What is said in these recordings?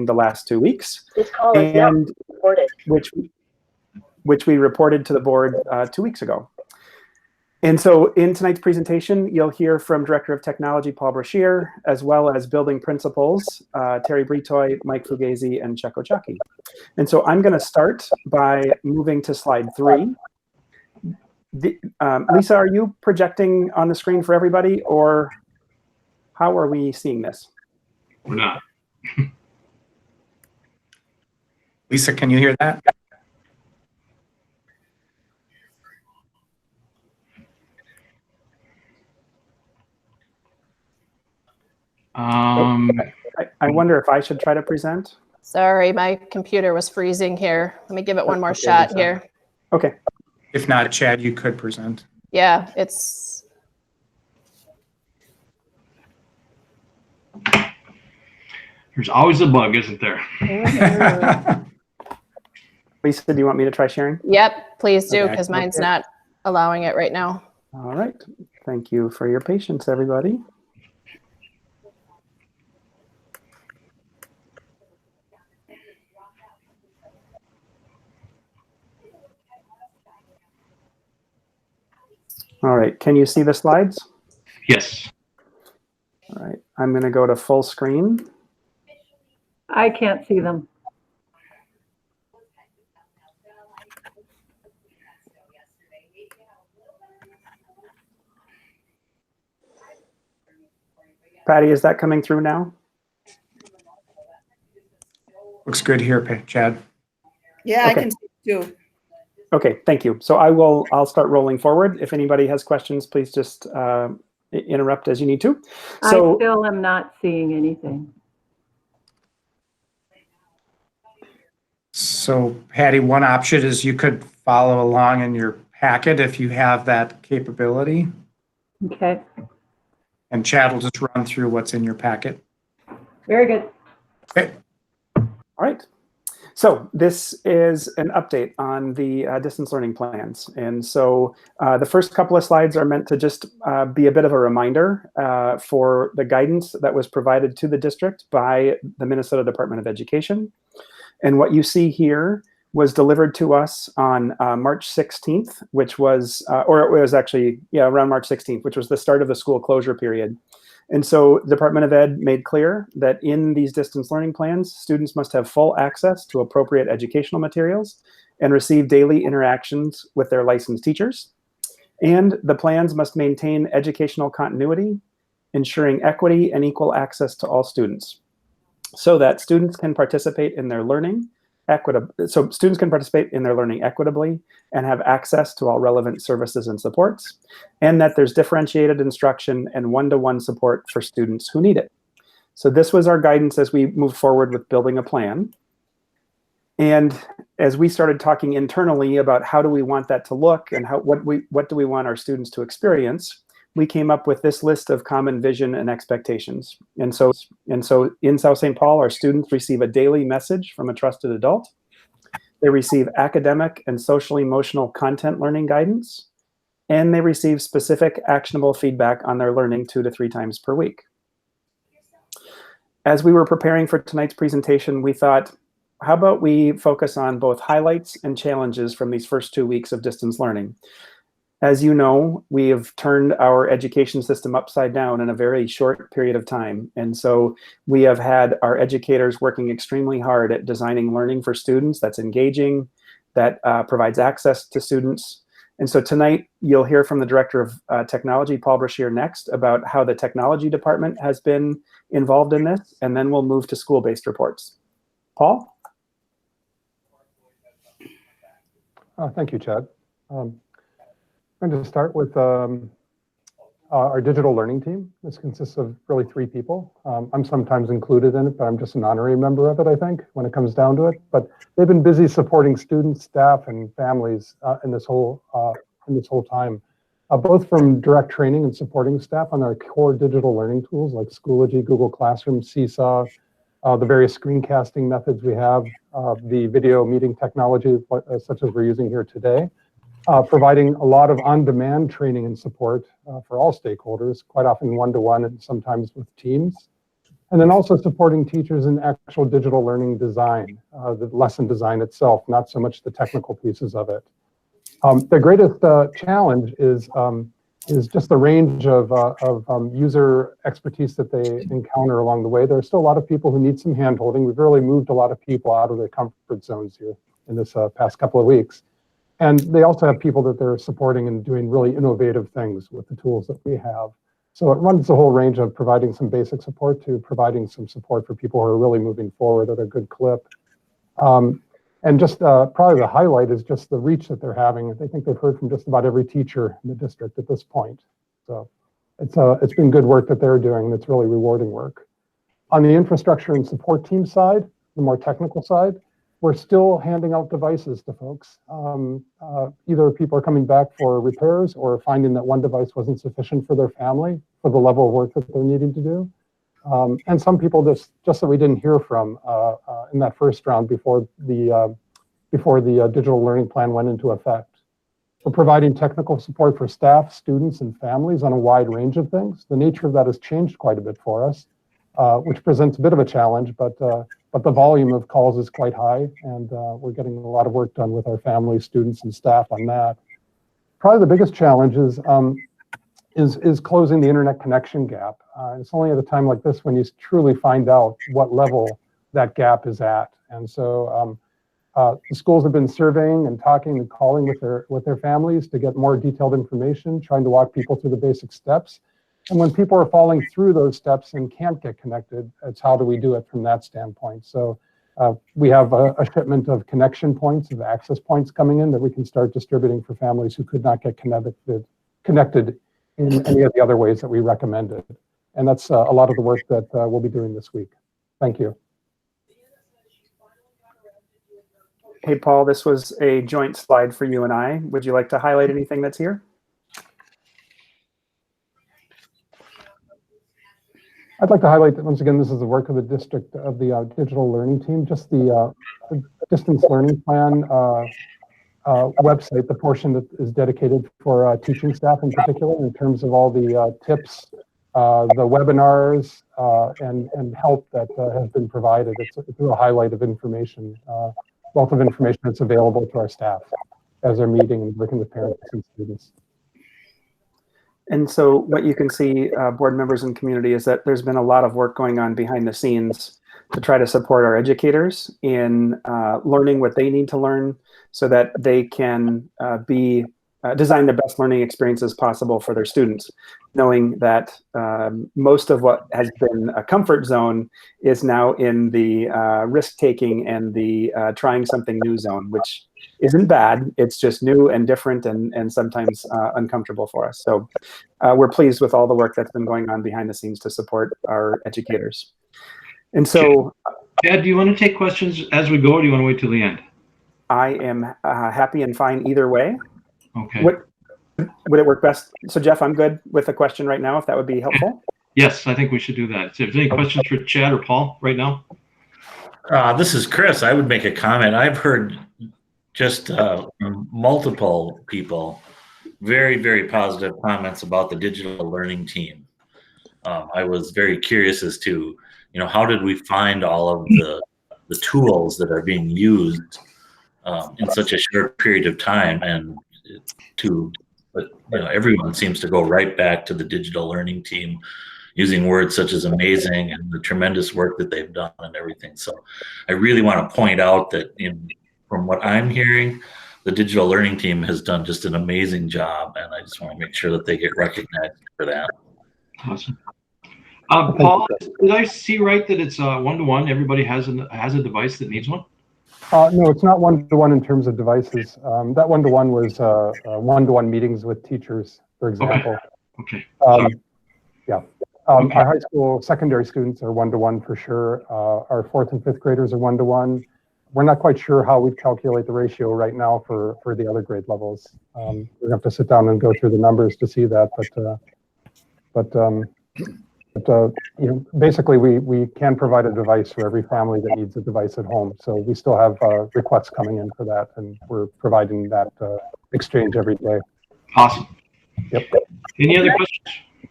the last 2 weeks, This call is now recorded. which we reported to the board 2 weeks ago. And so in tonight's presentation, you'll hear from Director of Technology, Paul Brashear, as well as building principals, Terry Britoy, Mike Fugazi, and Checo Chucky. And so I'm gonna start by moving to slide 3. Lisa, are you projecting on the screen for everybody, or how are we seeing this? We're not. Lisa, can you hear that? I wonder if I should try to present. Sorry, my computer was freezing here. Let me give it one more shot here. Okay. If not, Chad, you could present. Yeah, it's. There's always a bug, isn't there? Lisa, do you want me to try sharing? Yep, please do, Okay. because mine's not allowing it right now. All right. Thank you for your patience, everybody. All right, can you see the slides? Yes. All right, I'm going to go to full screen. I can't see them. Patty, is that coming through now? Looks good here, Chad. Yeah, Okay. I can see it too. Okay, thank you. So I'll start rolling forward. If anybody has questions, please just interrupt as you need to. So, I still am not seeing anything. So, Patty, one option is you could follow along in your packet if you have that capability. Okay, And Chad will just run through what's in your packet. very good. Okay. all right. So this is an update on the distance learning plans. And so the first couple of slides are meant to just be a bit of a reminder for the guidance that was provided to the district by the Minnesota Department of Education. And what you see here was delivered to us on March 16th, which was, or it was actually, yeah, around March 16th, which was the start of the school closure period. And so the Department of Ed made clear that in these distance learning plans, students must have full access to appropriate educational materials and receive daily interactions with their licensed teachers. And the plans must maintain educational continuity, ensuring equity and equal access to all students, so that students can participate in their learning equitably and have access to all relevant services and supports, and that there's differentiated instruction and one-to-one support for students who need it. So this was our guidance as we moved forward with building a plan. And as we started talking internally about how do we want that to look and what do we want our students to experience, we came up with this list of common vision and expectations. And so in South St. Paul, our students receive a daily message from a trusted adult. They receive academic and social emotional content learning guidance, and they receive specific actionable feedback on their learning 2 to 3 times per week. As we were preparing for tonight's presentation, we thought, how about we focus on both highlights and challenges from these first 2 weeks of distance learning? As you know, we have turned our education system upside down in a very short period of time. And so we have had our educators working extremely hard at designing learning for students that's engaging, that provides access to students. And so tonight, you'll hear from the Director of Technology, Paul Brashear, next about how the technology department has been involved in this, and then we'll move to school-based reports. Paul? Thank you, Chad. I'm going to start with our digital learning team. This consists of really 3 people. I'm sometimes included in it, but I'm just an honorary member of it, I think, when it comes down to it. But they've been busy supporting students, staff, and families in this whole time, both from direct training and supporting staff on our core digital learning tools like Schoology, Google Classroom, Seesaw, the various screencasting methods we have, the video meeting technology such as we're using here today. Providing a lot of on-demand training and support for all stakeholders, quite often one-to-one and sometimes with teams. And then also supporting teachers in actual digital learning design, the lesson design itself, not so much the technical pieces of it. The greatest challenge is just the range of user expertise that they encounter along the way. There are still a lot of people who need some hand-holding. We've really moved a lot of people out of their comfort zones here in this past couple of weeks. And they also have people that they're supporting and doing really innovative things with the tools that we have. So it runs the whole range of providing some basic support to providing some support for people who are really moving forward at a good clip. And just probably the highlight is just the reach that they're having. I think they've heard from just about every teacher in the district at this point. So it's been good work that they're doing. It's really rewarding work. On the infrastructure and support team side, the more technical side, we're still handing out devices to folks. Either people are coming back for repairs or finding that one device wasn't sufficient for their family for the level of work that they're needing to do. And some people just that we didn't hear from in that first round before the digital learning plan went into effect. We're providing technical support for staff, students, and families on a wide range of things. The nature of that has changed quite a bit for us, which presents a bit of a challenge, but the volume of calls is quite high, and we're getting a lot of work done with our families, students, and staff on that. Probably the biggest challenge is closing the internet connection gap. It's only at a time like this when you truly find out what level that gap is at. And so the schools have been surveying and talking and calling with their families to get more detailed information, trying to walk people through the basic steps. And when people are falling through those steps and can't get connected, it's how do we do it from that standpoint. So we have a shipment of connection points, of access points coming in that we can start distributing for families who could not get connected in any of the other ways that we recommended. And that's a lot of the work that we'll be doing this week. Thank you. Hey, Paul, this was a joint slide for you and I. Would you like to highlight anything that's here? I'd like to highlight that once again, this is the work of the district of the digital learning team, just the distance learning plan website, the portion that is dedicated for teaching staff in particular, in terms of all the tips, the webinars, and help that has been provided. It's a real highlight of information, wealth of information that's available to our staff as they're meeting and working with parents and students. And so what you can see, board members and community, is that there's been a lot of work going on behind the scenes to try to support our educators in learning what they need to learn so that they can design the best learning experiences possible for their students, knowing that most of what has been a comfort zone is now in the risk-taking and the trying something new zone, which isn't bad. It's just new and different and sometimes uncomfortable for us. So we're pleased with all the work that's been going on behind the scenes to support our educators. And so, Chad, do you want to take questions as we go, or do you want to wait till the end? I am happy and fine either way. Okay. Would it work best? So Jeff, I'm good with a question right now, if that would be helpful. Yes, I think we should do that. So if there's any questions for Chad or Paul right now? This is Chris. I would make a comment. I've heard just from multiple people very, very positive comments about the digital learning team. I was very curious as to, how did we find all of the tools that are being used in such a short period of time, and everyone seems to go right back to the digital learning team, using words such as amazing and the tremendous work that they've done and everything. So I really want to point out that from what I'm hearing, the digital learning team has done just an amazing job, and I just want to make sure that they get recognized for that. Awesome. Paul, did I see right that it's one-to-one? Everybody has a device that needs one? No, it's not one-to-one in terms of devices. That one-to-one was one-to-one meetings with teachers, for example. Okay. Yeah. Our high school secondary students are one-to-one for sure. Our 4th and 5th graders are one-to-one. We're not quite sure how we'd calculate the ratio right now for the other grade levels. We're gonna have to sit down and go through the numbers to see that, but basically we can provide a device for every family that needs a device at home. So we still have requests coming in for that, and we're providing that exchange every day. Awesome. Yep. Any other questions?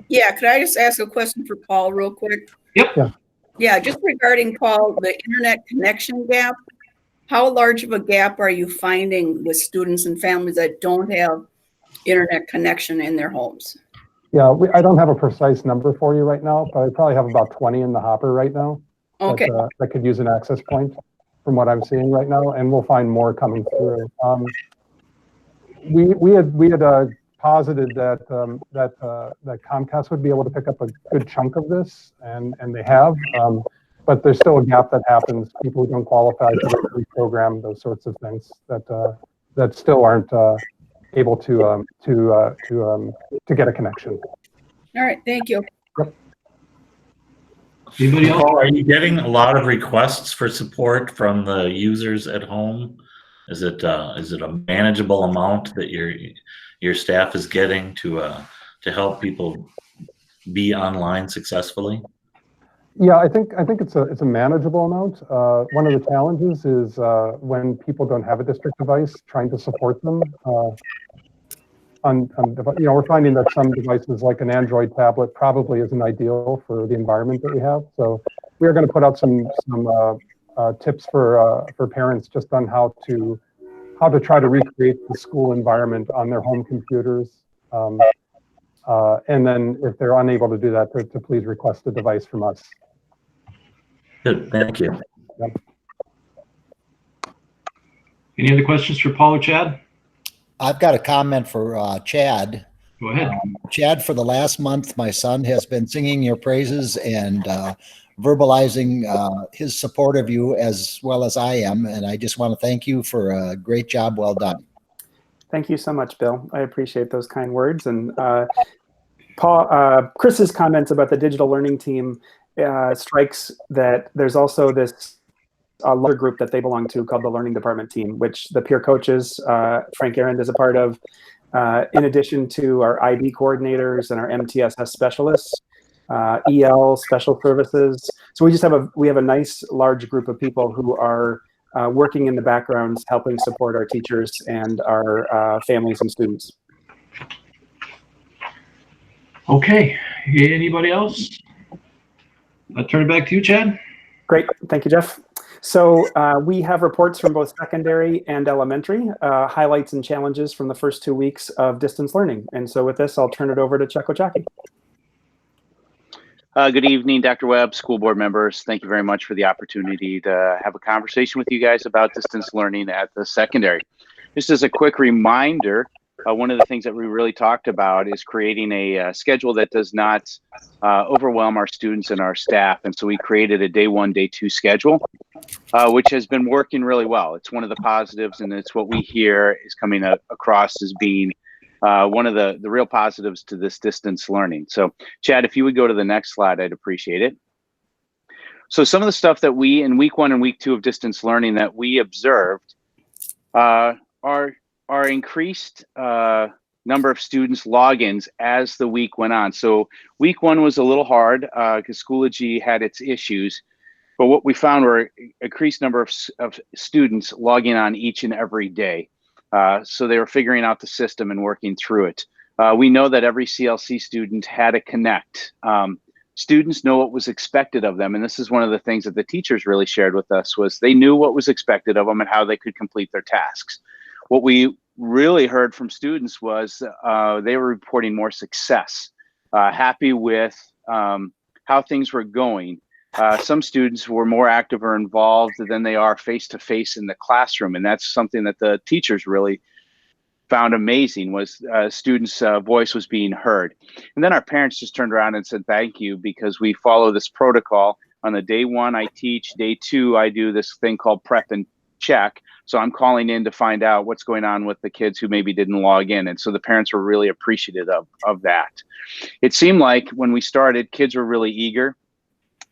Yeah, could I just ask a question for Paul real quick? Yep. Yeah. Yeah, just regarding, Paul, the internet connection gap, how large of a gap are you finding with students and families that don't have internet connection in their homes? Yeah, I don't have a precise number for you right now, but I probably have about 20 in the hopper right now Okay, that could use an access point from what I'm seeing right now, and we'll find more coming through. We had posited that that Comcast would be able to pick up a good chunk of this, and they have, but there's still a gap that happens. People who don't qualify to get reprogrammed, those sorts of things that still aren't able to get a connection. all right, thank you. Anybody else? Paul, are you getting a lot of requests for support from the users at home? Is it a manageable amount that your staff is getting to help people be online successfully? Yeah, I think it's a manogeable amount. One of the challenges is when people don't have a district device, trying to support them. We're finding that some devices like an Android tablet probably isn't ideal for the environment that we have. So we are going to put out some tips for parents just on how to try to recreate the school environment on their home computers. And then if they're unable to do that, to please request a device from us. Good, thank you. Yep. Any other questions for Paul or Chad? I've got a comment for Chad. Go ahead. Chad, for the last month, my son has been singing your praises and verbalizing his support of you as well as I am. And I just want to thank you for a great job. Well done. Thank you so much, Bill. I appreciate those kind words. And Paul, Chris's comments about the digital learning team strikes that there's also this larger group that they belong to called the learning department team, which the peer coaches, Frank Arend is a part of, in addition to our IB coordinators and our MTSS specialists, EL special services. So we have a nice large group of people who are working in the backgrounds, helping support our teachers and our families and students. Okay, anybody else? I'll turn it back to you, Chad. Great, thank you, Jeff. So we have reports from both secondary and elementary, highlights and challenges from the first 2 weeks of distance learning. And so with this, I'll turn it over to Chuck Ochaki. Good evening, Dr. Webb, school board members. Thank you very much for the opportunity to have a conversation with you guys about distance learning at the secondary. Just as a quick reminder, one of the things that we really talked about is creating a schedule that does not overwhelm our students and our staff. And so we created a day 1, day 2 schedule, which has been working really well. It's one of the positives, and it's what we hear is coming across as being one of the real positives to this distance learning. So Chad, if you would go to the next slide, I'd appreciate it. So some of the stuff that we in week 1 and week 2 of distance learning that we observed are increased number of students logins as the week went on. So week 1 was a little hard because Schoology had its issues, but what we found were increased number of students logging on each and every day. So they were figuring out the system and working through it. We know that every CLC student had to connect. Students know what was expected of them, and this is one of the things that the teachers really shared with us was they knew what was expected of them and how they could complete their tasks. What we really heard from students was they were reporting more success, happy with how things were going. Some students were more active or involved than they are face-to-face in the classroom, and that's something that the teachers really found amazing was students' voice was being heard. And then our parents just turned around and said, thank you, because we follow this protocol. On the day 1, I teach. Day 2, I do this thing called prep and check. So I'm calling in to find out what's going on with the kids who maybe didn't log in. And so the parents were really appreciative of that. It seemed like when we started, kids were really eager.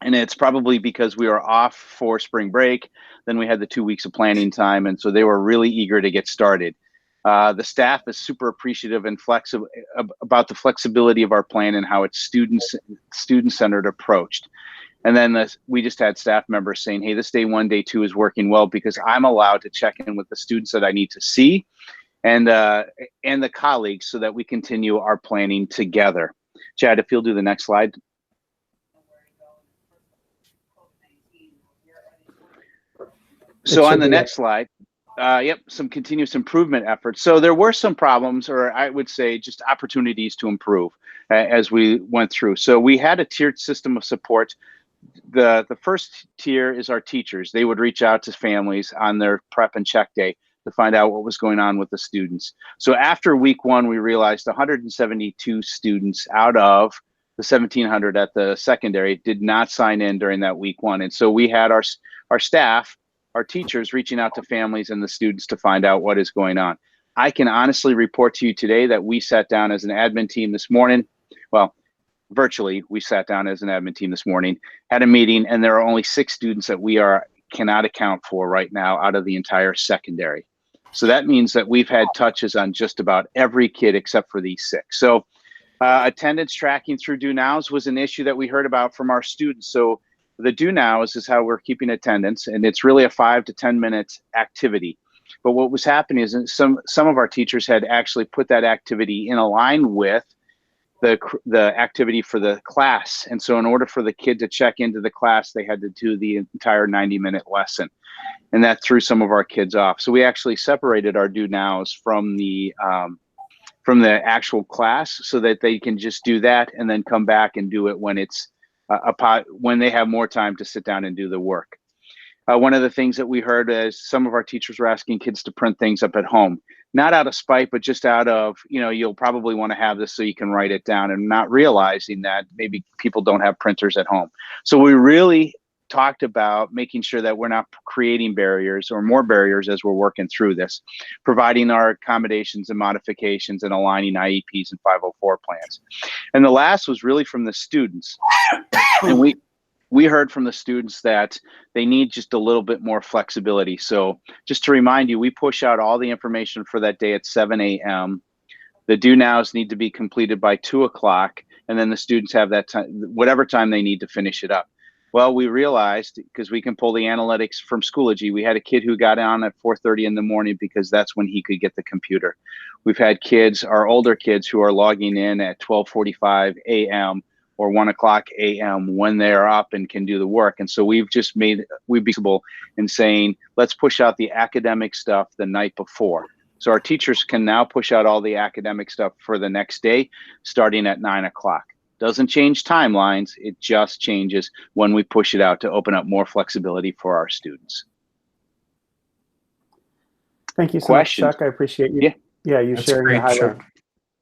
And it's probably because we were off for spring break. Then we had the 2 weeks of planning time. And so they were really eager to get started. The staff is super appreciative and flexible about the flexibility of our plan and how it's student-centered approached. And then we just had staff members saying, hey, this day 1, day 2 is working well because I'm allowed to check in with the students that I need to see and the colleagues so that we continue our planning together. Chad, if you'll do the next slide. So should on the be next slide, yep, some continuous improvement efforts. So there were some problems, or I would say just opportunities to improve as we went through. So we had a tiered system of support. The first tier is our teachers. They would reach out to families on their prep and check day to find out what was going on with the students. So after week 1, we realized 172 students out of the 1,700 at the secondary did not sign in during that week 1. And so we had our staff, our teachers, reaching out to families and the students to find out what is going on. I can honestly report to you today that we sat down as an admin team this morning. Well, virtually, we sat down as an admin team this morning, had a meeting, and there are only 6 students that we cannot account for right now out of the entire secondary. So that means that we've had touches on just about every kid except for these 6. So attendance tracking through Do Nows was an issue that we heard about from our students. So the Do Nows is how we're keeping attendance, and it's really a 5 to 10 minute activity. But what was happening is some of our teachers had actually put that activity in a line with the activity for the class. And so in order for the kid to check into the class, they had to do the entire 90-minute lesson. And that threw some of our kids off. So we actually separated our Do Nows from the actual class so that they can just do that and then come back and do it when it's when they have more time to sit down and do the work. One of the things that we heard is some of our teachers were asking kids to print things up at home, not out of spite, but just out of, you'll probably want to have this so you can write it down, and not realizing that maybe people don't have printers at home. So we really talked about making sure that we're not creating barriers or more barriers as we're working through this, providing our accommodations and modifications and aligning IEPs and 504 plans. And the last was really from the students. And we heard from the students that they need just a little bit more flexibility. So just to remind you, we push out all the information for that day at 7 a.m. The Do Nows need to be completed by 2 o'clock, and then the students have that time, whatever time they need to finish it up. Well, we realized, because we can pull the analytics from Schoology, we had a kid who got on at 4:30 in the morning because that's when he could get the computer. We've had kids, our older kids, who are logging in at 12:45 a.m. or 1 o'clock a.m. when they're up and can do the work. And so we've be flexible in saying, let's push out the academic stuff the night before. So our teachers can now push out all the academic stuff for the next day, starting at 9 o'clock. Doesn't change timelines, it just changes when we push it out to open up more flexibility for our students. Thank you so much, Chuck. I appreciate you. Yeah, you sharing the highlight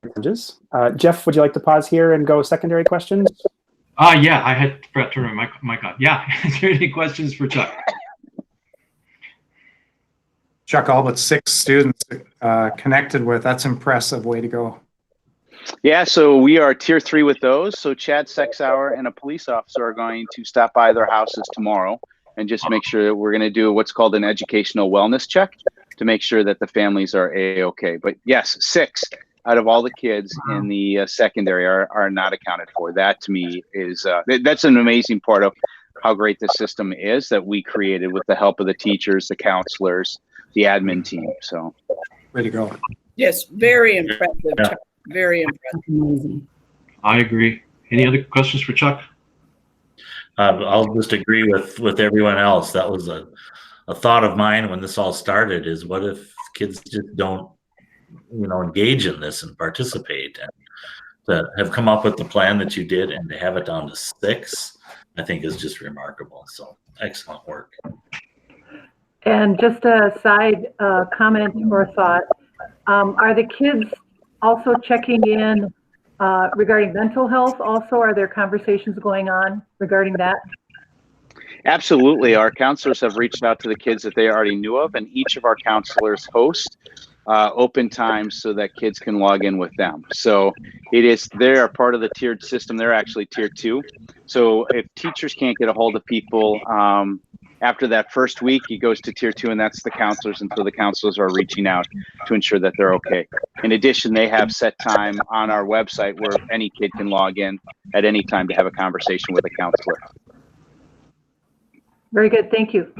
challenges. Jeff, would you like to pause here and go secondary questions? Yeah, I had forgot to turn my mic on. Yeah, is there any questions for Chuck? Chuck, all but 6 students connected with. That's impressive. Way to go. Yeah, so we are tier 3 with those. So Chad Sexauer and a police officer are going to stop by their houses tomorrow and just make sure that we're going to do what's called an educational wellness check to make sure that the families are A-okay. But yes, 6 out of all the kids in the secondary are not accounted for. That to me is, that's an amazing part of how great this system is that we created with the help of the teachers, the counselors, the admin team. So, way to go. Yes, very impressive. Yeah. Very impressive. I agree. Any other questions for Chuck? I'll just agree with everyone else. That was a thought of mine when this all started, is what if kids just don't, engage in this and participate, and to have come up with the plan that you did and to have it down to 6, I think is just remarkable. So excellent work. And just a side comment or thought, are the kids also checking in regarding mental health also? Are there conversations going on regarding that? Absolutely. Our counselors have reached out to the kids that they already knew of, and each of our counselors host open times so that kids can log in with them. So they're part of the tiered system. They're actually tier 2. So if teachers can't get a hold of people after that first week, he goes to tier 2, and that's the counselors. And so the counselors are reaching out to ensure that they're okay. In addition, they have set time on our website where any kid can log in at any time to have a conversation with a counselor. Very good. Thank you.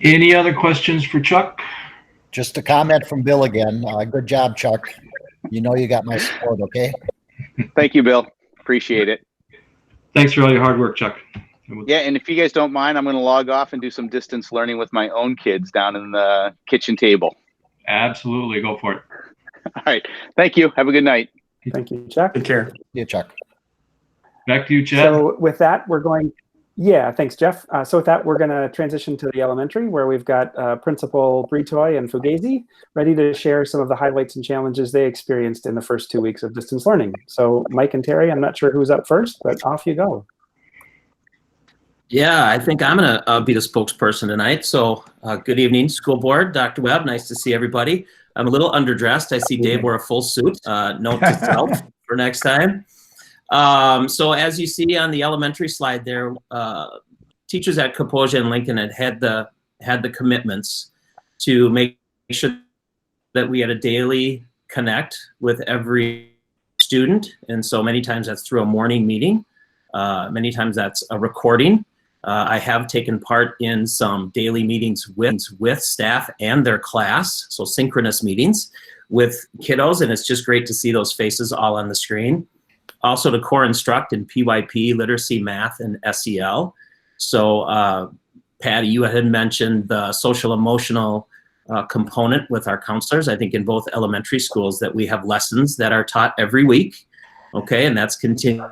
Any other questions for Chuck? Just a comment from Bill again. Good job, Chuck. You know you got my support, okay? Thank you, Bill. Appreciate it. Thanks for all your hard work, Chuck. Yeah, and if you guys don't mind, I'm going to log off and do some distance learning with my own kids down in the kitchen table. Absolutely, go for it. All right. Thank you. Have a good night. Thank you, Chuck. Take care. Yeah, Chuck. Back to you, Chad. So with that, we're going. Yeah, thanks, Jeff. So with that, we're going to transition to the elementary, where we've got Principal Britoy and Fugazi ready to share some of the highlights and challenges they experienced in the first 2 weeks of distance learning. So Mike and Terry, I'm not sure who's up first, but off you go. Yeah, I think I'm going to be the spokesperson tonight. So good evening, school board. Dr. Webb, nice to see everybody. I'm a little underdressed. I see Dave wear a full suit. Note to self for next time. So as you see on the elementary slide there, teachers at Kaposia and Lincoln had the commitments to make sure that we had a daily connect with every student. And so many times that's through a morning meeting. Many times that's a recording. I have taken part in some daily meetings with staff and their class, so synchronous meetings with kiddos, and it's just great to see those faces all on the screen. Also to core instruct in PYP, literacy, math, and SEL. So Patty, you had mentioned the social emotional component with our counselors. I think in both elementary schools that we have lessons that are taught every week, okay, and that's continuing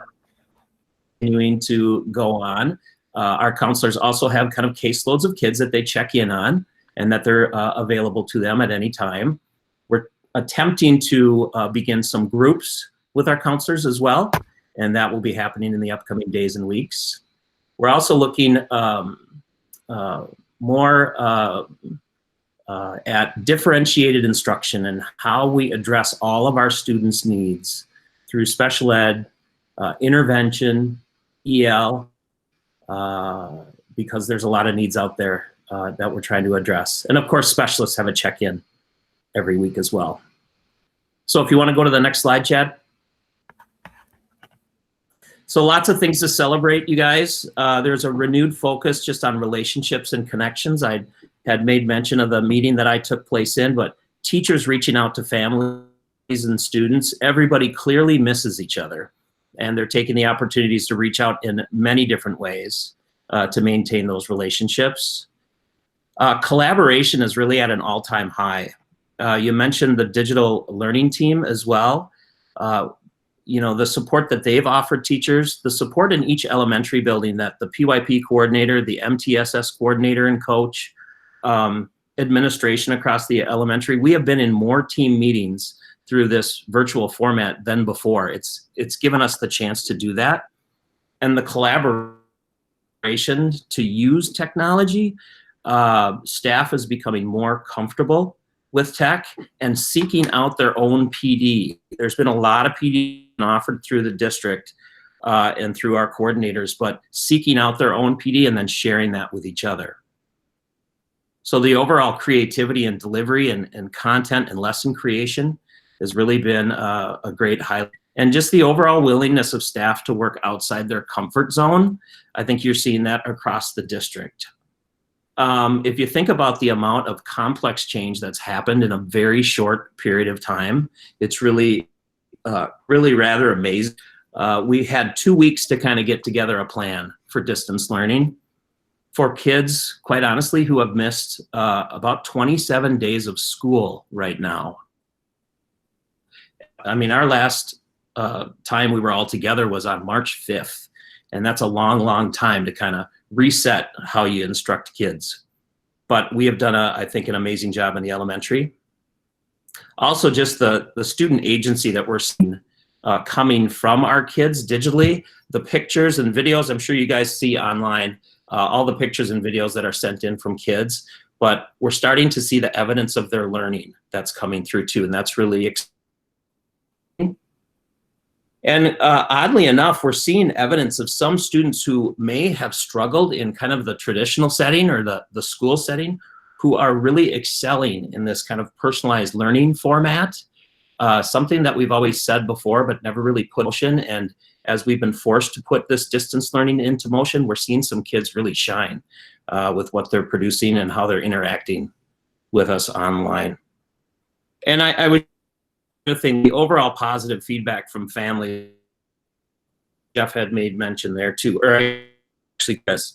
to go on. Our counselors also have kind of caseloads of kids that they check in on and that they're available to them at any time. We're attempting to begin some groups with our counselors as well, and that will be happening in the upcoming days and weeks. We're also looking more at differentiated instruction and how we address all of our students' needs through special ed, intervention, EL, because there's a lot of needs out there that we're trying to address. And of course, specialists have a check-in every week as well. So if you want to go to the next slide, Chad. So lots of things to celebrate, you guys. There's a renewed focus just on relationships and connections. I had made mention of the meeting that I took place in, but teachers reaching out to families and students, everybody clearly misses each other. And they're taking the opportunities to reach out in many different ways to maintain those relationships. Collaboration is really at an all-time high. You mentioned the digital learning team as well. You know, the support that they've offered teachers, the support in each elementary building that the PYP coordinator, the MTSS coordinator and coach, administration across the elementary, we have been in more team meetings through this virtual format than before. It's given us the chance to do that. And the collaboration to use technology, staff is becoming more comfortable with tech and seeking out their own PD. There's been a lot of PD offered through the district and through our coordinators, but seeking out their own PD and then sharing that with each other. So the overall creativity and delivery and content and lesson creation has really been a great highlight. And just the overall willingness of staff to work outside their comfort zone, I think you're seeing that across the district. If you think about the amount of complex change that's happened in a very short period of time, it's really rather amazing. We had 2 weeks to kind of get together a plan for distance learning for kids, quite honestly, who have missed about 27 days of school right now. I mean, our last time we were all together was on March 5th, and that's a long, long time to kind of reset how you instruct kids. But we have done, I think, an amazing job in the elementary. Also, just the student agency that we're seeing coming from our kids digitally, the pictures and videos, I'm sure you guys see online, all the pictures and videos that are sent in from kids, but we're starting to see the evidence of their learning that's coming through too, and that's really exciting. And oddly enough, we're seeing evidence of some students who may have struggled in kind of the traditional setting or the school setting who are really excelling in this kind of personalized learning format, something that we've always said before but never really put in motion. And as we've been forced to put this distance learning into motion, we're seeing some kids really shine with what they're producing and how they're interacting with us online. And I would think the overall positive feedback from family, Jeff had made mention there too, or actually, Chris,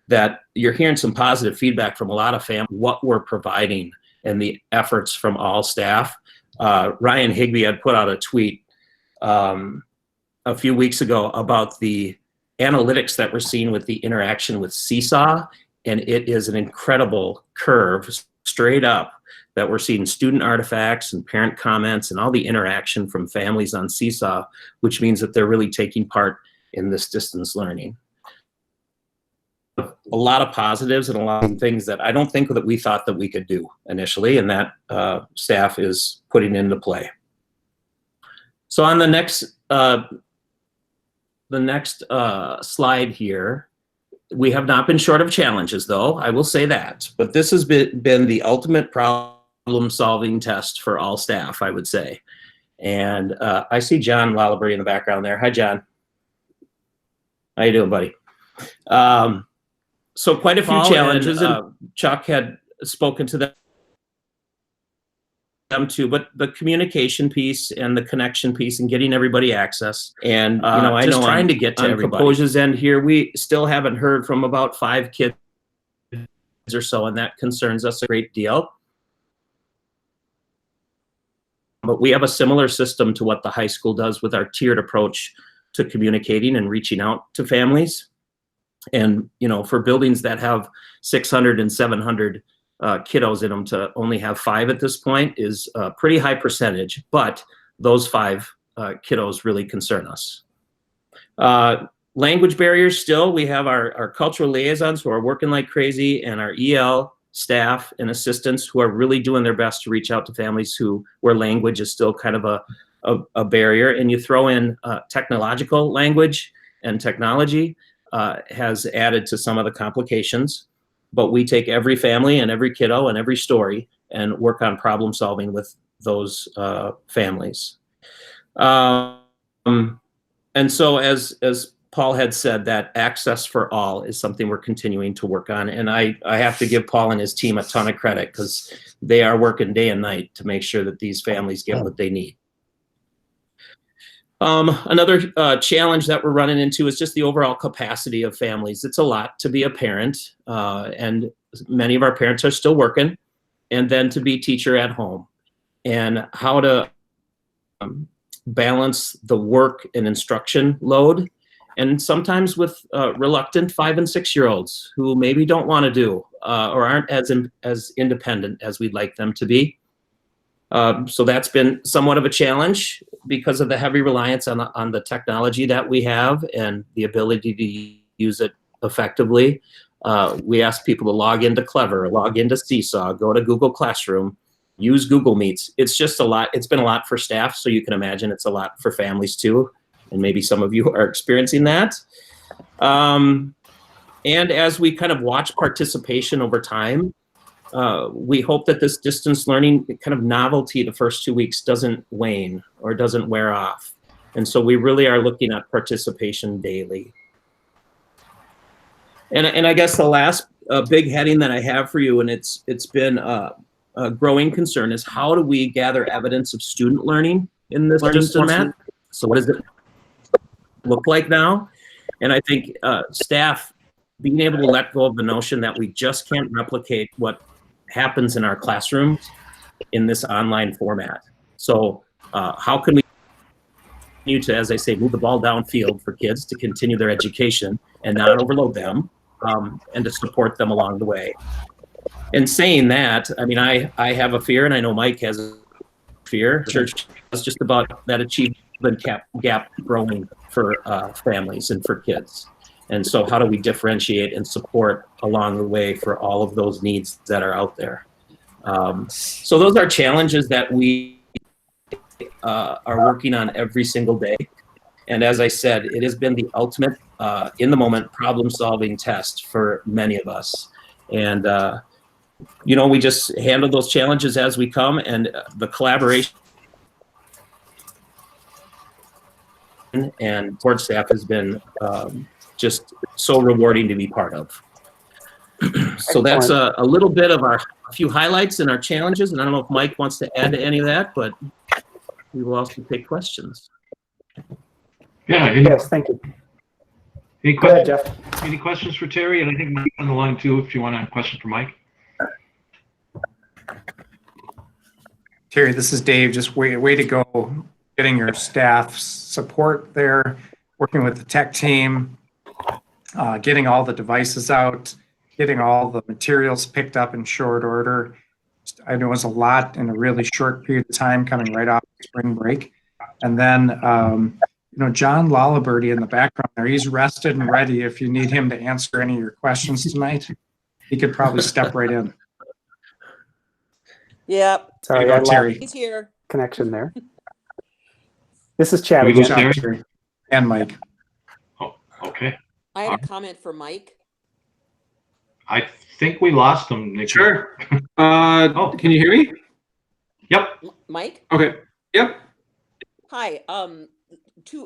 that you're hearing some positive feedback from a lot of families, what we're providing and the efforts from all staff. Ryan Higby had put out a tweet a few weeks ago about the analytics that we're seeing with the interaction with Seesaw, and it is an incredible curve straight up that we're seeing student artifacts and parent comments and all the interaction from families on Seesaw, which means that they're really taking part in this distance learning. A lot of positives and a lot of things that I don't think that we thought that we could do initially, and that staff is putting into play. So on the next slide here, we have not been short of challenges, though, I will say that. But this has been the ultimate problem-solving test for all staff, I would say. And I see John Lalibri in the background there. Hi, John. How you doing, buddy? So quite a few challenges. Chuck had spoken to them too, but the communication piece and the connection piece and getting everybody access. And you know, I know trying to get to everybody. Composia's end here, we still haven't heard from about 5 kids or so, and that concerns us a great deal. But we have a similar system to what the high school does with our tiered approach to communicating and reaching out to families. And, you know, for buildings that have 600 and 700 kiddos in them, to only have 5 at this point is a pretty high percentage, but those 5 kiddos really concern us. Language barriers still, we have our cultural liaisons who are working like crazy, and our EL staff and assistants who are really doing their best to reach out to families where language is still kind of a barrier. And you throw in technological language, and technology has added to some of the complications. But we take every family and every kiddo and every story and work on problem solving with those families. And so as Paul had said, that access for all is something we're continuing to work on. And I have to give Paul and his team a ton of credit, because they are working day and night to make sure that these families get what they need. Another challenge that we're running into is just the overall capacity of families. It's a lot to be a parent, and many of our parents are still working, and then to be teacher at home, and how to balance the work and instruction load, and sometimes with reluctant 5- and 6-year-olds who maybe don't want to do or aren't as independent as we'd like them to be. So that's been somewhat of a challenge because of the heavy reliance on the technology that we have and the ability to use it effectively. We ask people to log into Clever, log into Seesaw, go to Google Classroom, use Google Meets. It's just a lot. It's been a lot for staff, so you can imagine it's a lot for families too. And maybe some of you are experiencing that. And as we kind of watch participation over time, we hope that this distance learning kind of novelty the first 2 weeks doesn't wane or doesn't wear off. And so we really are looking at participation daily. And I guess the last big heading that I have for you, and it's been a growing concern, is how do we gather evidence of student learning in this distance format? So what does it look like now? And I think staff being able to let go of the notion that we just can't replicate what happens in our classrooms in this online format. So how can we continue to, as I say, move the ball downfield for kids to continue their education and not overload them, and to support them along the way? And saying that, I mean, I have a fear, and I know Mike has a fear. Church is just about that achievement gap growing for families and for kids. And so how do we differentiate and support along the way for all of those needs that are out there? So those are challenges that we are working on every single day. And as I said, it has been the ultimate in the moment problem solving test for many of us. And, you know, we just handle those challenges as we come, and the collaboration and board staff has been just so rewarding to be part of. So that's a little bit of a few highlights and our challenges. And I don't know if Mike wants to add to any of that, but we will also take questions. Yeah. Yes, thank you. Go ahead, Jeff. Any questions for Terry? And I think Mike's on the line too, if you want a question for Mike. Terry, this is Dave. Just way to go getting your staff's support there, working with the tech team, getting all the devices out, getting all the materials picked up in short order. I know it was a lot in a really short period of time coming right off spring break. And then, John Lalaberty in the background there, he's rested and ready if you need him to answer any of your questions tonight. He could probably step right in. Yep. Sorry, I Terry. He's here. Connection there. This is Chad Can we go, again. Terry? And Mike. Oh, okay. I had a comment for Mike. I think we lost him, Nick. Sure. Can you hear me? Yep. Mike? Okay. Yep. Hi.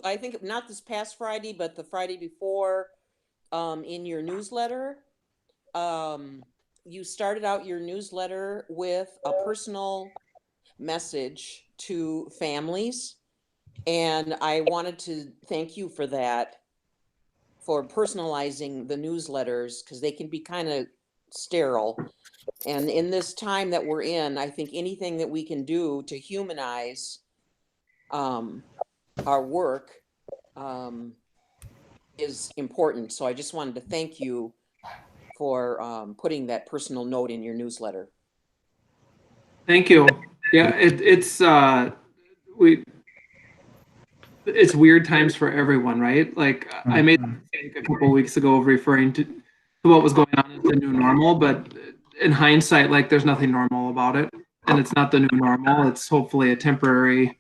I think not this past Friday, but the Friday before, in your newsletter, you started out your newsletter with a personal message to families. And I wanted to thank you for that, for personalizing the newsletters, because they can be kind of sterile. And in this time that we're in, I think anything that we can do to humanize our work is important. So I just wanted to thank you for putting that personal note in your newsletter. Thank you. Yeah, it's weird times for everyone, right? Like I made a mistake a couple of weeks ago of referring to what was going on as the new normal, but in hindsight, like there's nothing normal about it, and it's not the new normal. It's hopefully a temporary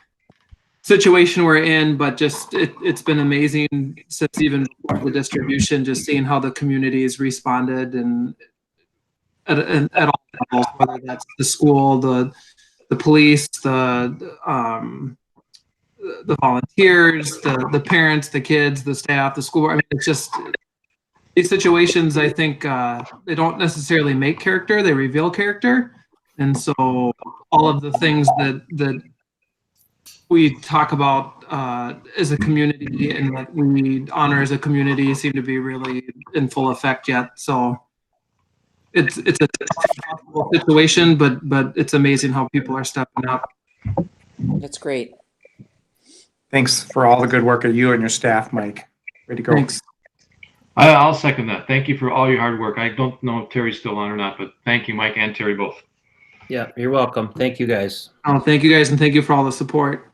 situation we're in, but just it's been amazing since even the distribution, just seeing how the communities responded and at all levels, whether that's the school, the police, the volunteers, the parents, the kids, the staff, the school. I mean, it's just these situations, I think they don't necessarily make character, they reveal character. And so all of the things that we talk about as a community and that we honor as a community seem to be really in full effect yet. So it's a tough situation, but it's amazing how people are stepping up. That's great. Thanks for all the good work of you and your staff, Mike. Way to go. Thanks. I'll second that. Thank you for all your hard work. I don't know if Terry's still on or not, but thank you, Mike and Terry both. Yeah, you're welcome. Thank you, guys. Oh, thank you guys, and thank you for all the support.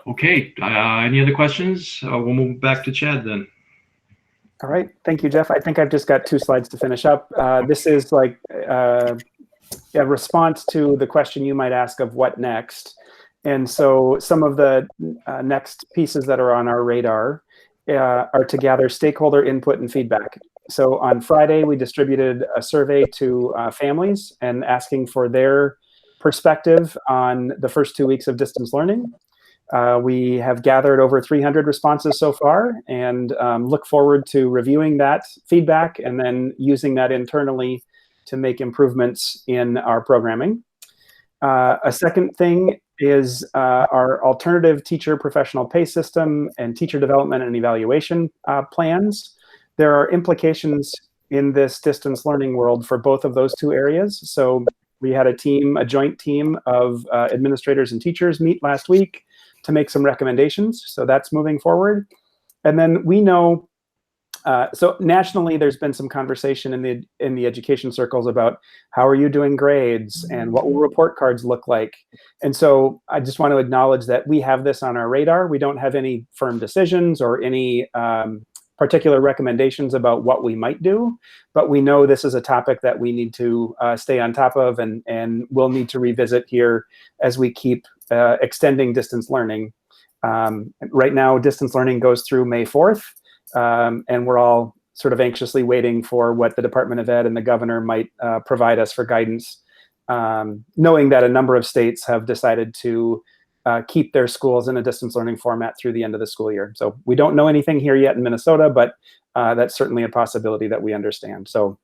Okay. Any other questions? We'll move back to Chad then. All right. Thank you, Jeff. I think I've just got 2 slides to finish up. This is like a response to the question you might ask of what next. And so some of the next pieces that are on our radar are to gather stakeholder input and feedback. So on Friday, we distributed a survey to families and asking for their perspective on the first 2 weeks of distance learning. We have gathered over 300 responses so far and look forward to reviewing that feedback and then using that internally to make improvements in our programming. A second thing is our alternative teacher professional pay system and teacher development and evaluation plans. There are implications in this distance learning world for both of those 2 areas. So we had a joint team of administrators and teachers meet last week to make some recommendations. So that's moving forward. And then we know, so nationally, there's been some conversation in the education circles about how are you doing grades and what will report cards look like. And so I just want to acknowledge that we have this on our radar. We don't have any firm decisions or any particular recommendations about what we might do, but we know this is a topic that we need to stay on top of and we'll need to revisit here as we keep extending distance learning. Right now, distance learning goes through May 4th, and we're all sort of anxiously waiting for what the Department of Ed and the governor might provide us for guidance, knowing that a number of states have decided to keep their schools in a distance learning format through the end of the school year. So we don't know anything here yet in Minnesota, but that's certainly a possibility that we understand. So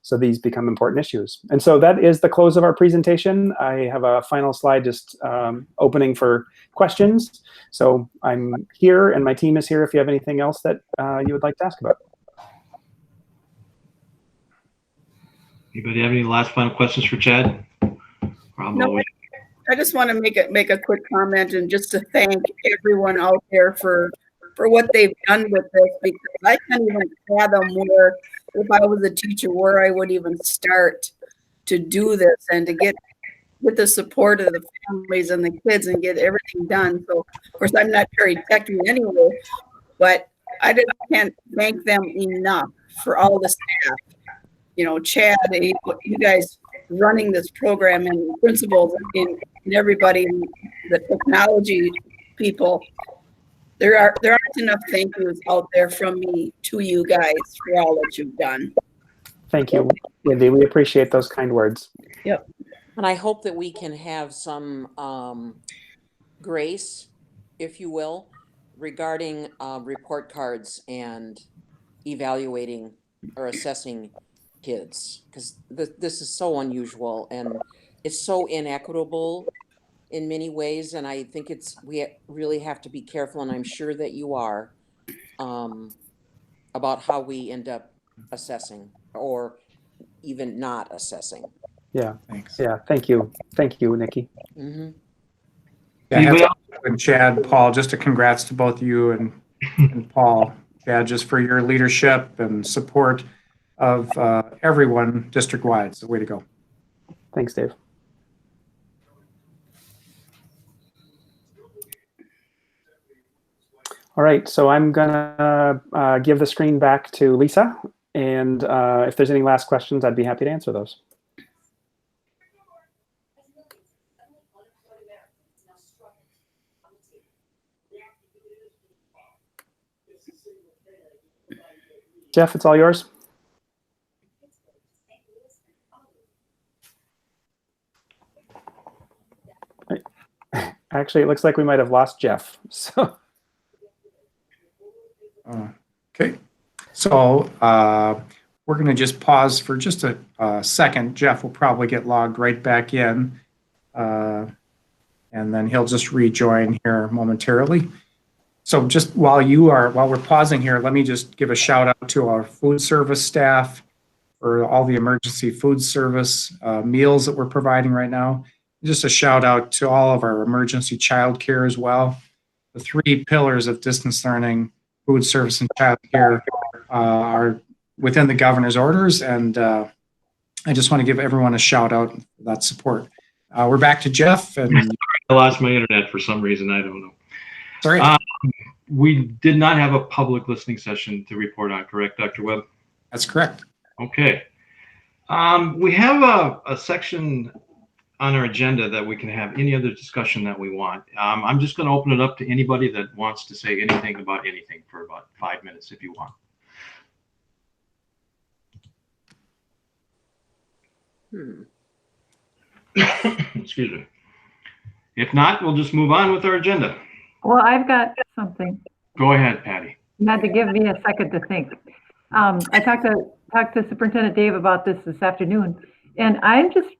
So these become important issues. And so that is the close of our presentation. I have a final slide just opening for questions. So I'm here and my team is here if you have anything else that you would like to ask about. Anybody have any last final questions for Chad? No, I just want to make a quick comment and just to thank everyone out there for what they've done with this, because I can't even fathom where, if I was a teacher, where I would even start to do this and to get the support of the families and the kids and get everything done. So of course I'm not very techy anyway, but I just can't thank them enough for all the staff. You know, Chad, you guys running this program and principals and everybody, the technology people. There aren't enough thank yous out there from me to you guys for all that you've done. Thank you, Wendy. We appreciate those kind words. Yep. And I hope that we can have some grace, if you will, regarding report cards and evaluating or assessing kids, because this is so unusual and it's so inequitable in many ways, and I think we really have to be careful, and I'm sure that you are, about how we end up assessing or even not assessing. Yeah. Thanks. Yeah. Thank you. Thank you, Nikki. Mm-hmm. Yeah, and Chad, Paul, just a congrats to both you and Paul. Chad, just for your leadership and support of everyone district-wide. It's the way to go. Thanks, Dave. All right, so I'm gonna give the screen back to Lisa, and if there's any last questions, I'd be happy to answer those. Jeff, it's all yours. Actually, it looks like we might have lost Jeff. So. Okay, so we're going to just pause for just a second. Jeff will probably get logged right back in, and then he'll just rejoin here momentarily. So just while we're pausing here, let me just give a shout out to our food service staff for all the emergency food service meals that we're providing right now. Just a shout out to all of our emergency childcare as well. The three pillars of distance learning, food service and childcare, are within the governor's orders, and I just want to give everyone a shout out for that support. We're back to Jeff. And I lost my internet for some reason. I don't know. Sorry. We did not have a public listening session to report on, correct, Dr. Webb? That's correct. Okay. We have a section on our agenda that we can have any other discussion that we want. I'm just going to open it up to anybody that wants to say anything about anything for about 5 minutes if you want. Excuse me. If not, we'll just move on with our agenda. Well, I've got something. Go ahead, Patty. You had to give me a second to think. I talked to Superintendent Dave about this afternoon, and I just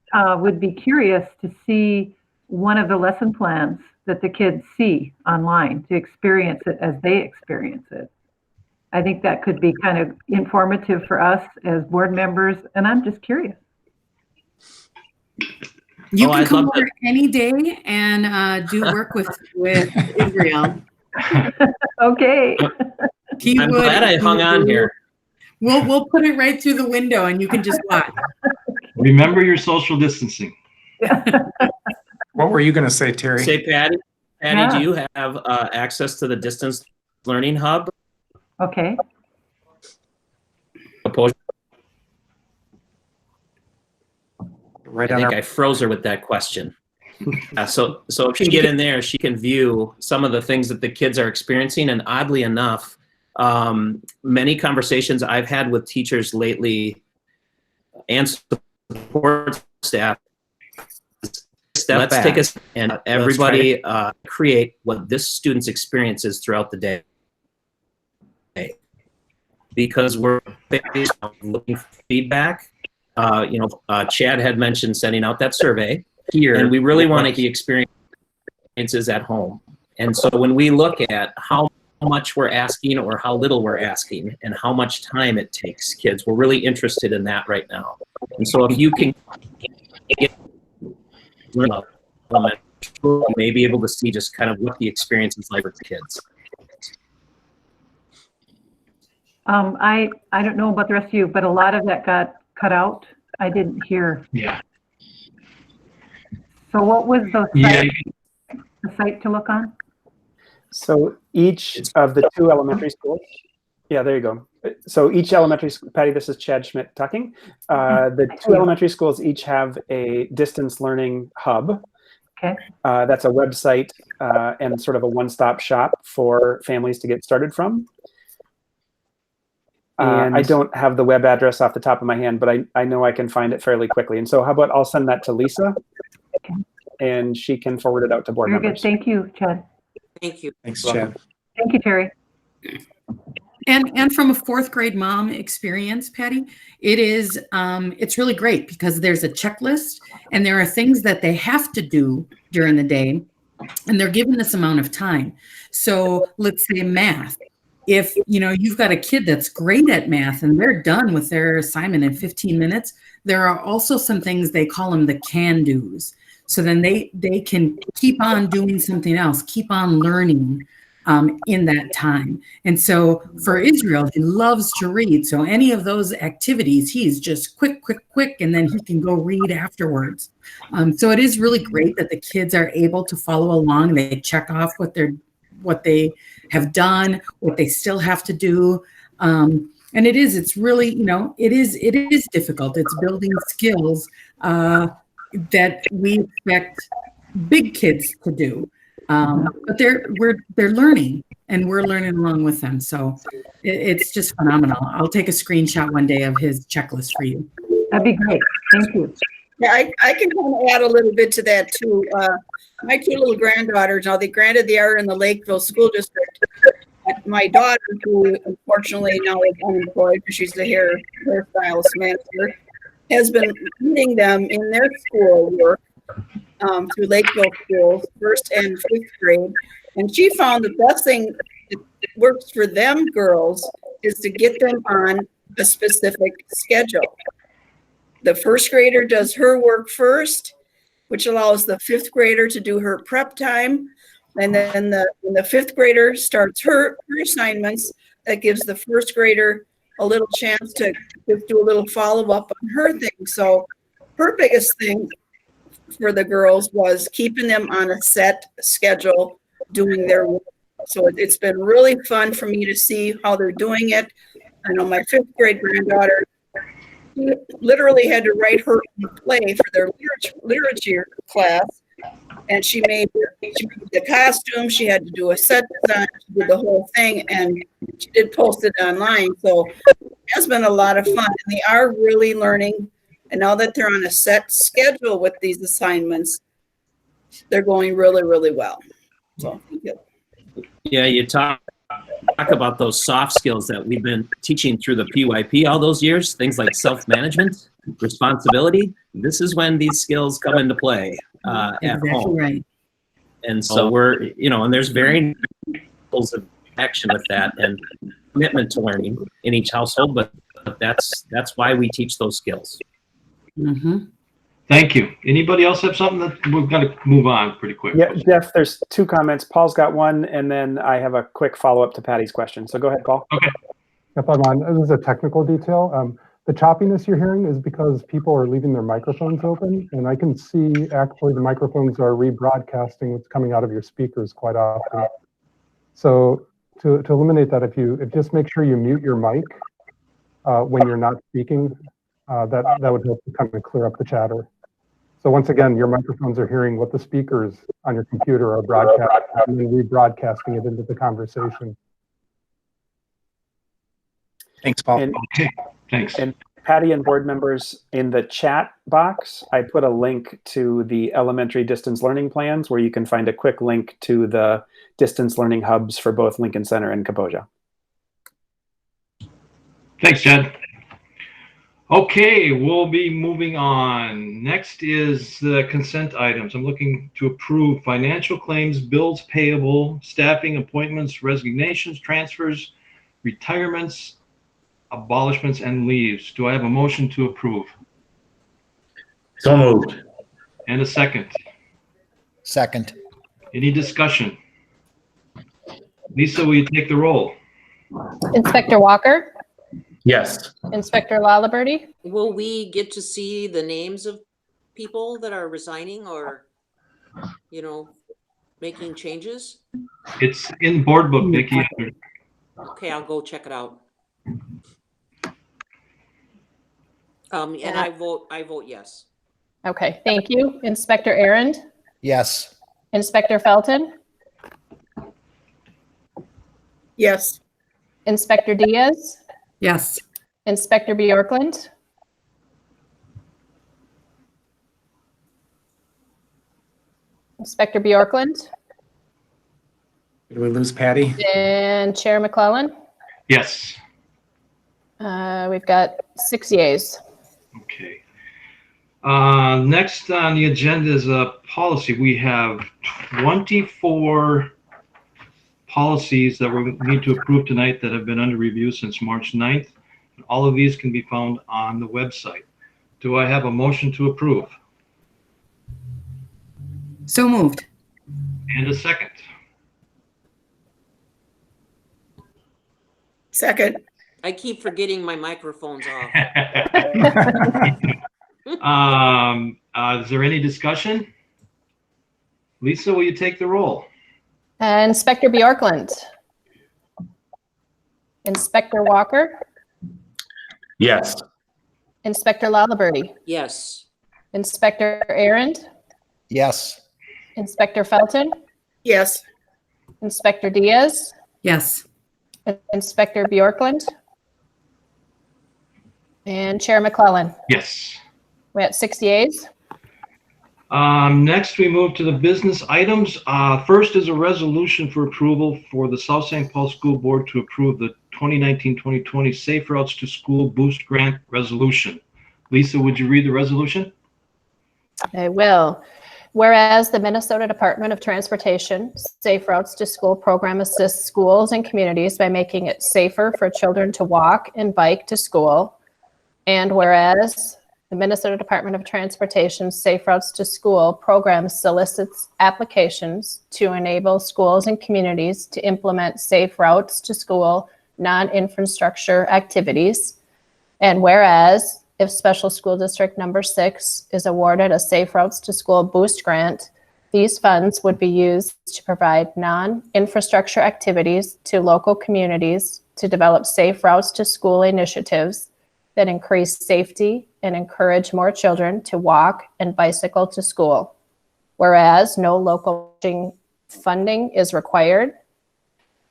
would be curious to see one of the lesson plans that the kids see online, to experience it as they experience it. I think that could be kind of informative for us as board members, and I'm just curious. You can come over any day and do work with Israel. Okay. I'm glad I hung on here. We'll put it right through the window and you can just watch. Remember your social distancing. What were you going to say, Terry? Say, Patty, yeah. Do you have access to the distance learning hub? Okay. Right. I think I froze her with that question. So if she can get in there, she can view some of the things that the kids are experiencing. And oddly enough, many conversations I've had with teachers lately and support staff, let's take us and everybody create what this student's experience is throughout the day. Because we're looking for feedback Chad had mentioned sending out that survey here, and we really want to the experiences at home. And so when we look at how much we're asking or how little we're asking and how much time it takes kids, we're really interested in that right now. And so if you can get you may be able to see just kind of what the experience is like with the kids. I don't know about the rest of you, but a lot of that got cut out. I didn't hear. Yeah. So what was the site to look on? So each of the 2 elementary schools, yeah, there you go. So each elementary school, Patty, this is Chad Schmidt talking. The 2 elementary schools each have a distance learning hub. Okay. That's a website and sort of a one-stop shop for families to get started from. I don't have the web address off the top of my hand, but I know I can find it fairly quickly. And so how about I'll send that to Lisa, and she can forward it out to board Very members. good. Thank you, Chad. Thank you. Thanks, Chad. Thank you, Terry. And from a 4th grade mom experience, Patty, it is it's really great because there's a checklist and there are things that they have to do during the day, and they're given this amount of time. So let's say math. If you've got a kid that's great at math and they're done with their assignment in 15 minutes, there are also some things, they call them the can-dos. So then they can keep on doing something else, keep on learning in that time. And so for Israel, he loves to read. So any of those activities, he's just quick, and then he can go read afterwards. So it is really great that the kids are able to follow along. They check off what they have done, what they still have to do. And it's really, it is difficult. It's building skills that we expect big kids to do. But they're learning, and we're learning along with them. So it's just phenomenal. I'll take a screenshot one day of his checklist for you. That'd be great. Thank you. Yeah, I can kind of add a little bit to that too. My 2 little granddaughters, now granted they are in the Lakeville School District. My daughter, who unfortunately now is unemployed because she's the hairstylist manager, has been leading them in their schoolwork through Lakeville schools, 1st and 5th grade. And she found the best thing that works for them girls is to get them on a specific schedule. The 1st grader does her work first, which allows the 5th grader to do her prep time. And then when the 5th grader starts her assignments, that gives the 1st grader a little chance to just do a little follow-up on her thing. So her biggest thing for the girls was keeping them on a set schedule doing their work. So it's been really fun for me to see how they're doing it. I know my 5th grade granddaughter, she literally had to write her own play for their literature class, and she made the costume. She had to do a set design, she did the whole thing, and she did post it online. So it has been a lot of fun, and they are really learning. And now that they're on a set schedule with these assignments, they're going really, really well. So thank you. Yeah, you talk about those soft skills that we've been teaching through the PYP all those years, things like self-management, responsibility. This is when these skills come into play at home. Right. And so we're, and there's varying levels of action with that and commitment to learning in each household, but that's why we teach those skills. Mm-hmm. Thank you. Anybody else have something that we've got to move on pretty quick? Yeah, Jeff, there's 2 comments. Paul's got one, and then I have a quick follow-up to Patty's question. So go ahead, Paul. Okay. If I'm on, this is a technical detail. The choppiness you're hearing is because people are leaving their microphones open, and I can see actually the microphones are rebroadcasting what's coming out of your speakers quite often. So to eliminate that, if just make sure you mute your mic when you're not speaking, that would help to kind of clear up the chatter. So once again, your microphones are hearing what the speakers on your computer are broadcasting and then rebroadcasting it into the conversation. Thanks, Paul. Okay, thanks. And Patty and board members, in the chat box, I put a link to the elementary distance learning plans where you can find a quick link to the distance learning hubs for both Lincoln Center and Kaposia. Thanks, Chad. Okay, we'll be moving on. Next is the consent items. I'm looking to approve financial claims, bills payable, staffing, appointments, resignations, transfers, retirements, abolishments, and leaves. Do I have a motion to approve? So moved. And a second. Second. Any discussion? Lisa, will you take the roll? Inspector Walker, Yes. Inspector Lalaberty, Will we get to see the names of people that are resigning or, making changes? It's in board book, Vicki. Okay, I'll go check it out. And I vote yes. okay, thank you. Inspector Arend, Yes. Inspector Felton, Yes. Inspector Diaz, Yes. Inspector Bjorklund, Inspector Bjorklund, Did we lose Patty? and Chair McClellan. Yes. We've got 6 yeas. Okay. Next on the agenda is a policy. We have 24 policies that we need to approve tonight that have been under review since March 9th. All of these can be found on the website. Do I have a motion to approve? So moved. And a second. Second. I keep forgetting my microphone's off. Is there any discussion? Lisa, will you take the roll? Inspector Bjorklund, Inspector Walker, Yes. Inspector Lalaberty, Yes. Inspector Arend, Yes. Inspector Felton, Yes. Inspector Diaz, Yes. Inspector Bjorklund, and Chair McClellan. Yes. We at 6 yeas. Next, we move to the business items. First is a resolution for approval for the South St. Paul School Board to approve the 2019-2020 Safe Routes to School Boost Grant Resolution. Lisa, would you read the resolution? I will. Whereas the Minnesota Department of Transportation Safe Routes to School program assists schools and communities by making it safer for children to walk and bike to school. And whereas the Minnesota Department of Transportation Safe Routes to School program solicits applications to enable schools and communities to implement safe routes to school non-infrastructure activities. And whereas if Special School District Number 6 is awarded a Safe Routes to School Boost Grant, these funds would be used to provide non-infrastructure activities to local communities to develop safe routes to school initiatives that increase safety and encourage more children to walk and bicycle to school. Whereas no local funding is required,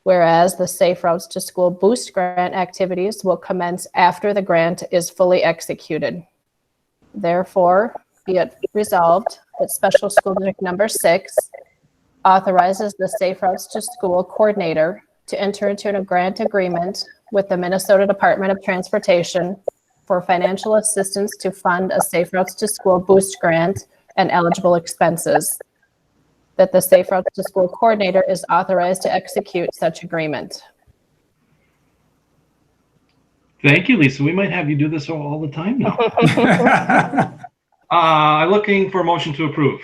whereas the Safe Routes to School Boost Grant activities will commence after the grant is fully executed. Therefore, be it resolved that Special School District Number 6 authorizes the Safe Routes to School coordinator to enter into a grant agreement with the Minnesota Department of Transportation for financial assistance to fund a Safe Routes to School Boost Grant and eligible expenses. That the Safe Routes to School coordinator is authorized to execute such agreement. Thank you, Lisa. We might have you do this all the time now. I'm looking for a motion to approve.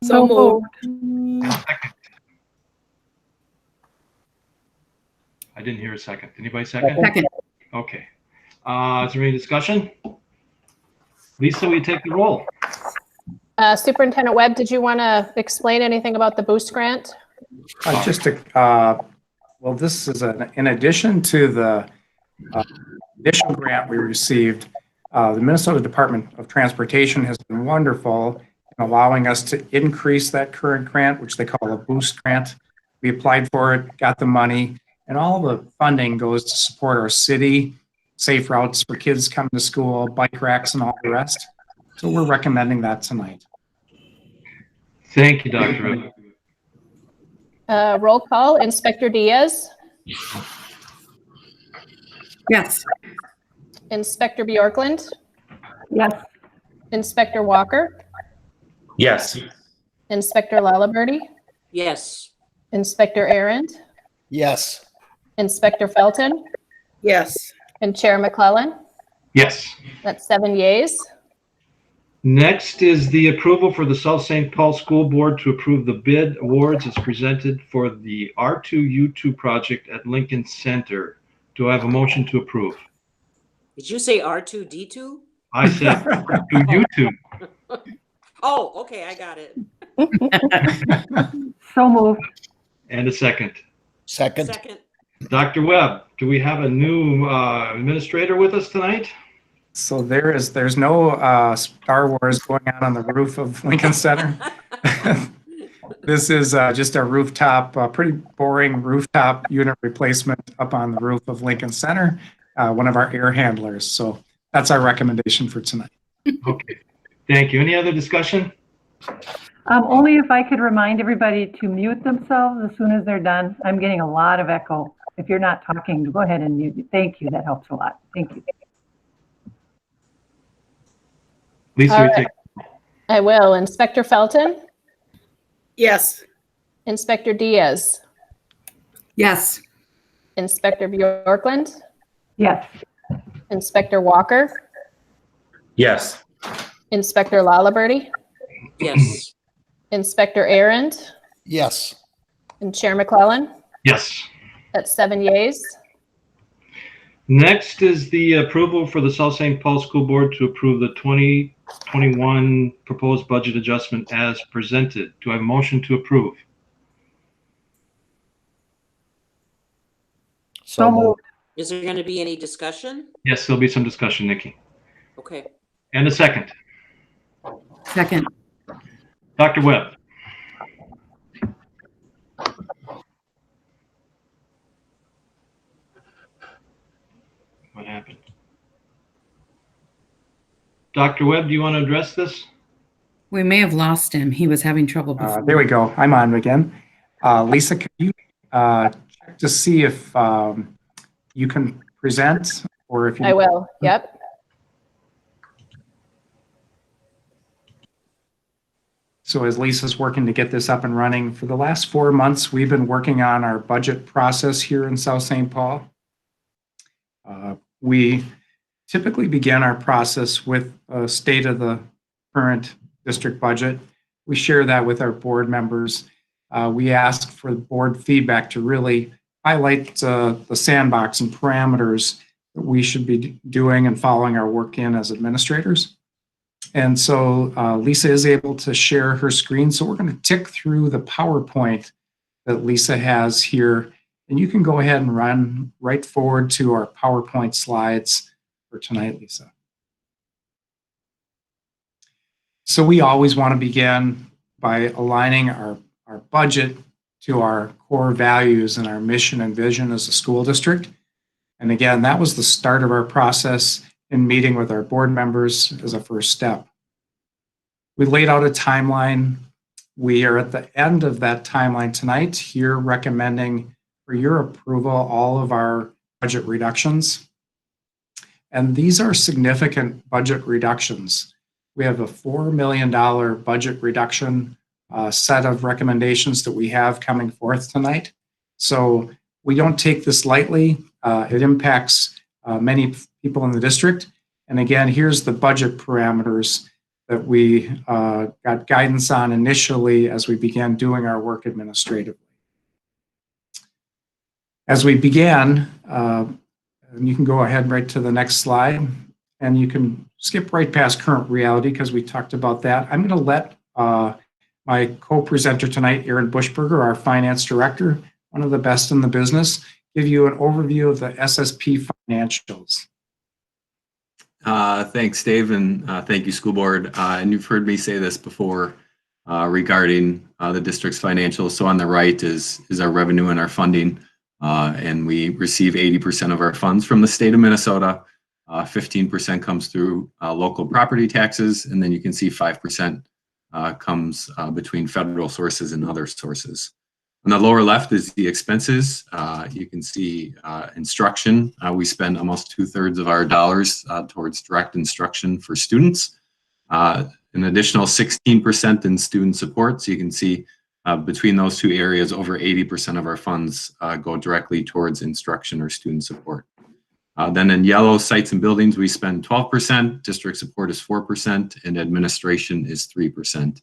So moved. I didn't hear a second. Anybody second? Second. Okay. Is there any discussion? Lisa, will you take the roll? Superintendent Webb, did you want to explain anything about the Boost Grant? Well, this is in addition to the initial grant we received, the Minnesota Department of Transportation has been wonderful in allowing us to increase that current grant, which they call a Boost Grant. We applied for it, got the money, and all the funding goes to support our city, safe routes for kids coming to school, bike racks, and all the rest. So we're recommending that tonight. Thank you, Dr. Roll call, Inspector Diaz, Yes. Inspector Bjorklund, Yes. Inspector Walker, Yes. Inspector Lalaberty, Yes. Inspector Arend, Yes. Inspector Felton, Yes. and Chair McClellan. Yes. That's 7 yeas. Next is the approval for the South St. Paul School Board to approve the bid awards as presented for the R2U2 project at Lincoln Center. Do I have a motion to approve? Did you say R2D2? I said R2U2. Oh, okay, I got it. So moved. And a second. Second. Second. Dr. Webb, do we have a new administrator with us tonight? So there's no Star Wars going on the roof of Lincoln Center. This is just a rooftop, pretty boring rooftop unit replacement up on the roof of Lincoln Center, one of our air handlers. So that's our recommendation for tonight. Okay, thank you. Any other discussion? Only if I could remind everybody to mute themselves as soon as they're done. I'm getting a lot of echo. If you're not talking, go ahead and mute. Thank you. That helps a lot. Thank you. Lisa, All you right. take. I will. Inspector Felton, Yes. Inspector Diaz, Yes. Inspector Bjorklund, Yes. Inspector Walker, Yes. Inspector Lalaberty, Yes. Inspector Arend, Yes. and Chair McClellan. Yes. That's 7 yeas. Next is the approval for the South St. Paul School Board to approve the 2021 proposed budget adjustment as presented. Do I have a motion to approve? So moved. Is there going to be any discussion? Yes, there'll be some discussion, Nikki. Okay. And a second. Second. Dr. Webb. What happened? Dr. Webb, do you want to address this? We may have lost him. He was having trouble before. There we go. I'm on again. Lisa, can you check to see if you can present or if you... I will. Yep. So as Lisa's working to get this up and running, for the last 4 months, we've been working on our budget process here in South St. Paul. We typically begin our process with a state of the current district budget. We share that with our board members. We ask for board feedback to really highlight the sandbox and parameters that we should be doing and following our work in as administrators. And so Lisa is able to share her screen. So we're going to tick through the PowerPoint that Lisa has here. And you can go ahead and run right forward to our PowerPoint slides for tonight, Lisa. So we always want to begin by aligning our budget to our core values and our mission and vision as a school district. And again, that was the start of our process in meeting with our board members as a first step. We laid out a timeline. We are at the end of that timeline tonight, here recommending for your approval all of our budget reductions. And these are significant budget reductions. We have a $4 million budget reduction set of recommendations that we have coming forth tonight. So we don't take this lightly. It impacts many people in the district. And again, here's the budget parameters that we got guidance on initially as we began doing our work administratively. As we began, and you can go ahead right to the next slide, and you can skip right past current reality because we talked about that. I'm going to let my co-presenter tonight, Aaron Bushberger, our finance director, one of the best in the business, give you an overview of the SSP financials. Thanks, Dave, and thank you, school board. And you've heard me say this before regarding the district's financials. So on the right is our revenue and our funding, and we receive 80% of our funds from the state of Minnesota. 15% comes through local property taxes, and then you can see 5% comes between federal sources and other sources. On the lower left is the expenses. You can see instruction. We spend almost 2/3 of our dollars towards direct instruction for students. An additional 16% in student support. So you can see between those two areas, over 80% of our funds go directly towards instruction or student support. Then in yellow, sites and buildings, we spend 12%, district support is 4%, and administration is 3%.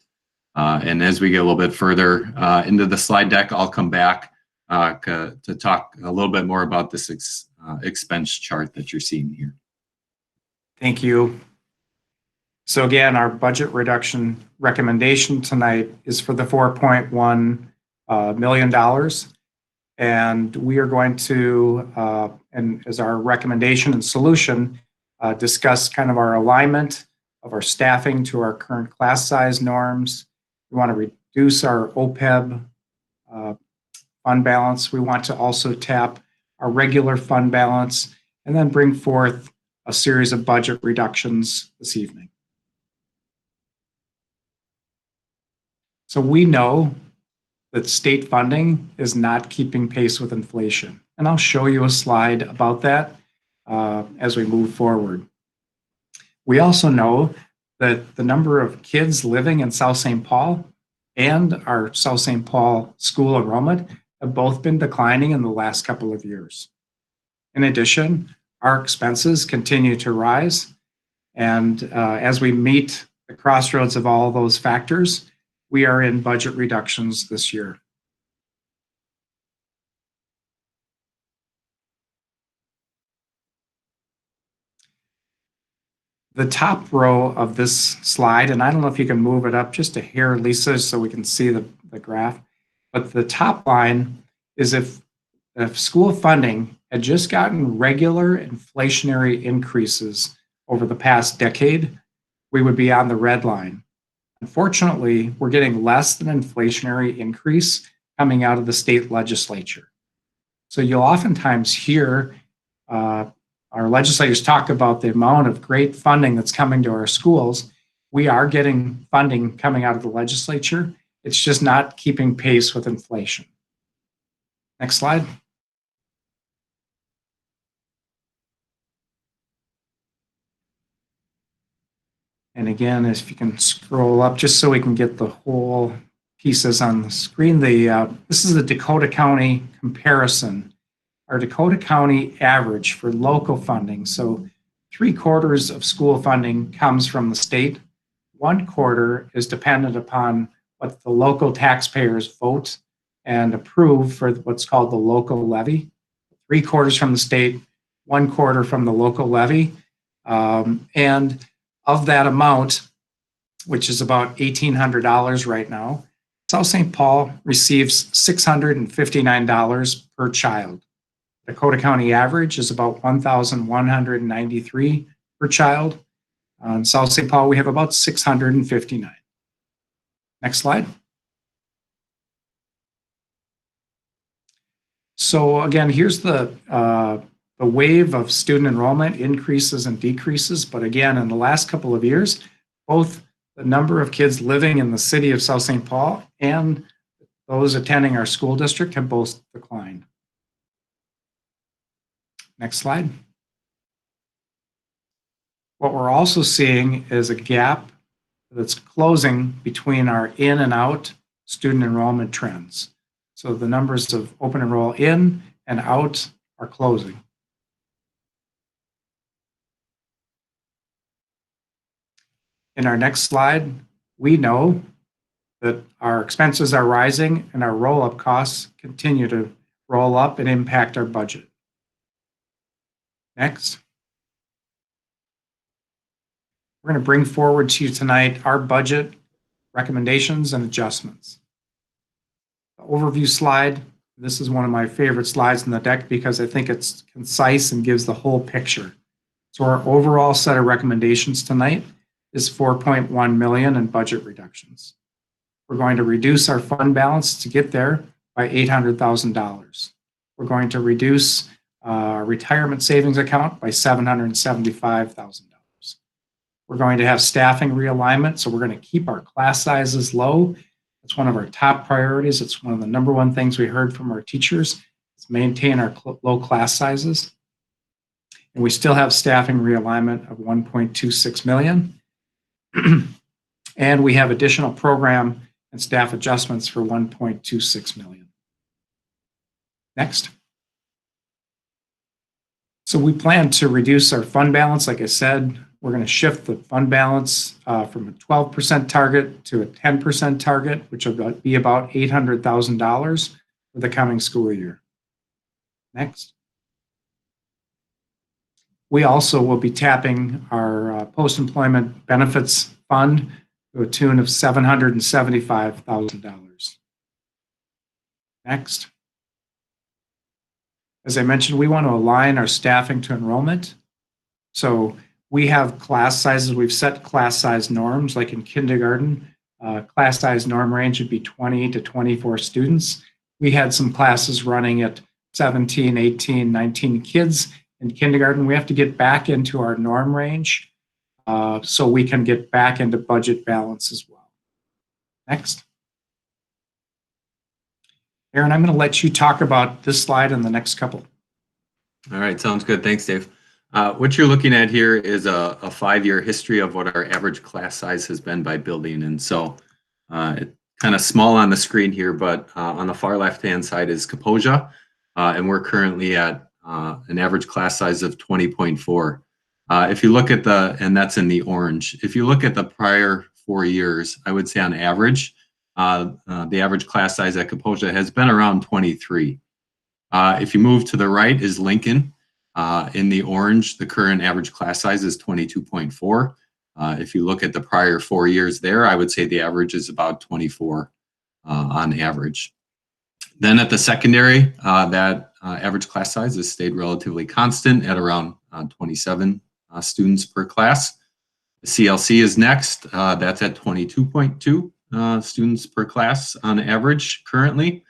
And as we get a little bit further into the slide deck, I'll come back to talk a little bit more about this expense chart that you're seeing here. Thank you. So again, our budget reduction recommendation tonight is for the $4.1 million. And we are going to, and as our recommendation and solution, discuss kind of our alignment of our staffing to our current class size norms. We want to reduce our OPEB fund balance. We want to also tap our regular fund balance and then bring forth a series of budget reductions this evening. So we know that state funding is not keeping pace with inflation. And I'll show you a slide about that as we move forward. We also know that the number of kids living in South St. Paul and our South St. Paul school enrollment have both been declining in the last couple of years. In addition, our expenses continue to rise. And as we meet the crossroads of all those factors, we are in budget reductions this year. The top row of this slide, and I don't know if you can move it up just a hair, Lisa, so we can see the graph, but the top line is if school funding had just gotten regular inflationary increases over the past decade, we would be on the red line. Unfortunately, we're getting less than inflationary increase coming out of the state legislature. So you'll oftentimes hear our legislators talk about the amount of great funding that's coming to our schools. We are getting funding coming out of the legislature. It's just not keeping pace with inflation. Next slide. And again, if you can scroll up just so we can get the whole pieces on the screen. This is the Dakota County comparison. Our Dakota County average for local funding. So 3/4 of school funding comes from the state. 1/4 is dependent upon what the local taxpayers vote and approve for what's called the local levy. 3/4 from the state, 1/4 from the local levy. And of that amount, which is about $1,800 right now, South St. Paul receives $659 per child. Dakota County average is about $1,193 per child. In South St. Paul, we have about $659. Next slide. So again, here's the wave of student enrollment increases and decreases. But again, in the last couple of years, both the number of kids living in the city of South St. Paul and those attending our school district have both declined. Next slide. What we're also seeing is a gap that's closing between our in and out student enrollment trends. So the numbers of open enroll in and out are closing. In our next slide, we know that our expenses are rising and our roll-up costs continue to roll up and impact our budget. Next. We're going to bring forward to you tonight our budget recommendations and adjustments. The overview slide, this is one of my favorite slides in the deck because I think it's concise and gives the whole picture. So our overall set of recommendations tonight is $4.1 million in budget reductions. We're going to reduce our fund balance to get there by $800,000. We're going to reduce our retirement savings account by $775,000. We're going to have staffing realignment, so we're going to keep our class sizes low It's one of our top priorities. It's one of the number one things we heard from our teachers, is maintain our low class sizes. And we still have staffing realignment of 1.26 million. And we have additional program and staff adjustments for 1.26 million. Next. So we plan to reduce our fund balance. Like I said, we're going to shift the fund balance from a 12% target to a 10% target, which will be about $800,000 for the coming school year. Next. We also will be tapping our post-employment benefits fund to a tune of $775,000. Next. As I mentioned, we want to align our staffing to enrollment. So we have class sizes, we've set class size norms, like in kindergarten, class size norm range would be 20 to 24 students. We had some classes running at 17, 18, 19 kids in kindergarten. We have to get back into our norm range so we can get back into budget balance as well. Next. Aaron, I'm going to let you talk about this slide and the next couple. All right, sounds good. Thanks, Dave. What you're looking at here is a 5-year history of what our average class size has been by building. And so it's kind of small on the screen here, but on the far left-hand side is Kaposia. And we're currently at an average class size of 20.4. If you look at and that's in the orange. If you look at the prior 4 years, I would say on average, the average class size at Kaposia has been around 23. If you move to the right is Lincoln. In the orange, the current average class size is 22.4. If you look at the prior 4 years there, I would say the average is about 24 on average. Then at the secondary, that average class size has stayed relatively constant at around 27 students per class. The CLC is next. That's at 22.2 students per class on average currently.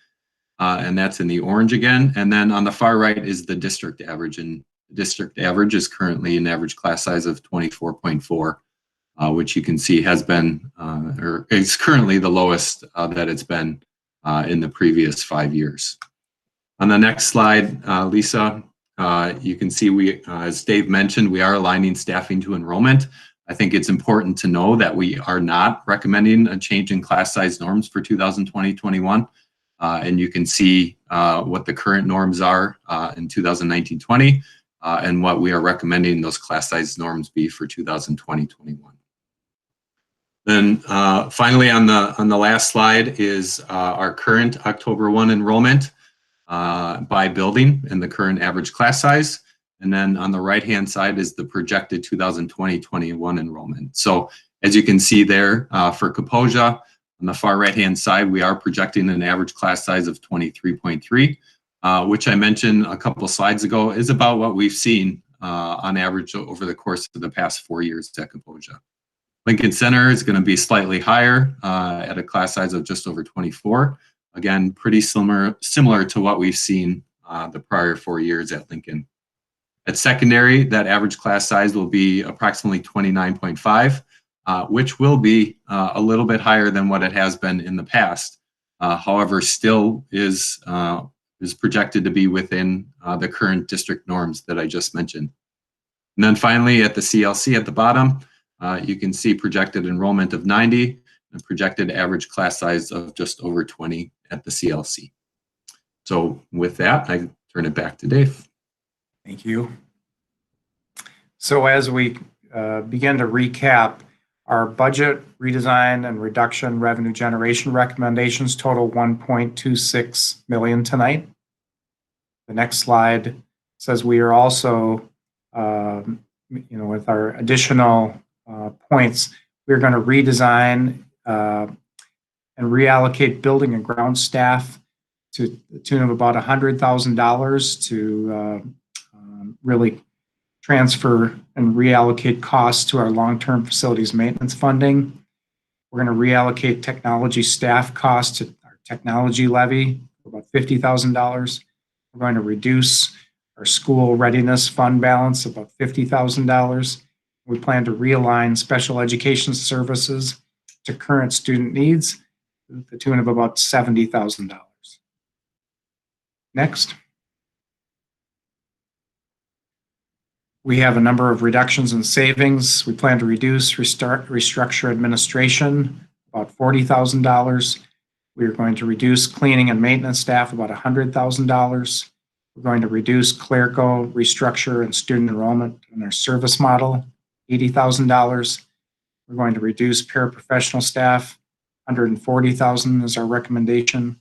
And that's in the orange again. And then on the far right is the district average. And the district average is currently an average class size of 24.4, which you can see has been, or is currently the lowest that it's been in the previous 5 years. On the next slide, Lisa, you can see as Dave mentioned, we are aligning staffing to enrollment. I think it's important to know that we are not recommending a change in class size norms for 2020-21. And you can see what the current norms are in 2019-20 and what we are recommending those class size norms be for 2020-21. Then finally on the last slide is our current October 1 enrollment by building and the current average class size. And then on the right-hand side is the projected 2020-21 enrollment. So as you can see there for Kaposia, on the far right-hand side, we are projecting an average class size of 23.3, which I mentioned a couple of slides ago is about what we've seen on average over the course of the past 4 years at Kaposia. Lincoln Center is going to be slightly higher at a class size of just over 24. Again, pretty similar to what we've seen the prior 4 years at Lincoln. At secondary, that average class size will be approximately 29.5. Which will be a little bit higher than what it has been in the past. However, still is projected to be within the current district norms that I just mentioned. And then finally, at the CLC at the bottom, you can see projected enrollment of 90 and projected average class size of just over 20 at the CLC. So with that, I turn it back to Dave. Thank you. So as we begin to recap, our budget redesign and reduction revenue generation recommendations total 1.26 million tonight. The next slide says we are also, with our additional points, we're going to redesign and reallocate building and ground staff to the tune of about $100,000 to really transfer and reallocate costs to our long-term facilities maintenance funding. We're going to reallocate technology staff costs to our technology levy for about $50,000. We're going to reduce our school readiness fund balance about $50,000. We plan to realign special education services to current student needs to the tune of about $70,000. Next. We have a number of reductions and savings. We plan to reduce, restructure administration, about $40,000. We are going to reduce cleaning and maintenance staff, about $100,000. We're going to reduce clerical, restructure, and student enrollment in our service model, $80,000. We're going to reduce paraprofessional staff, $140,000 is our recommendation.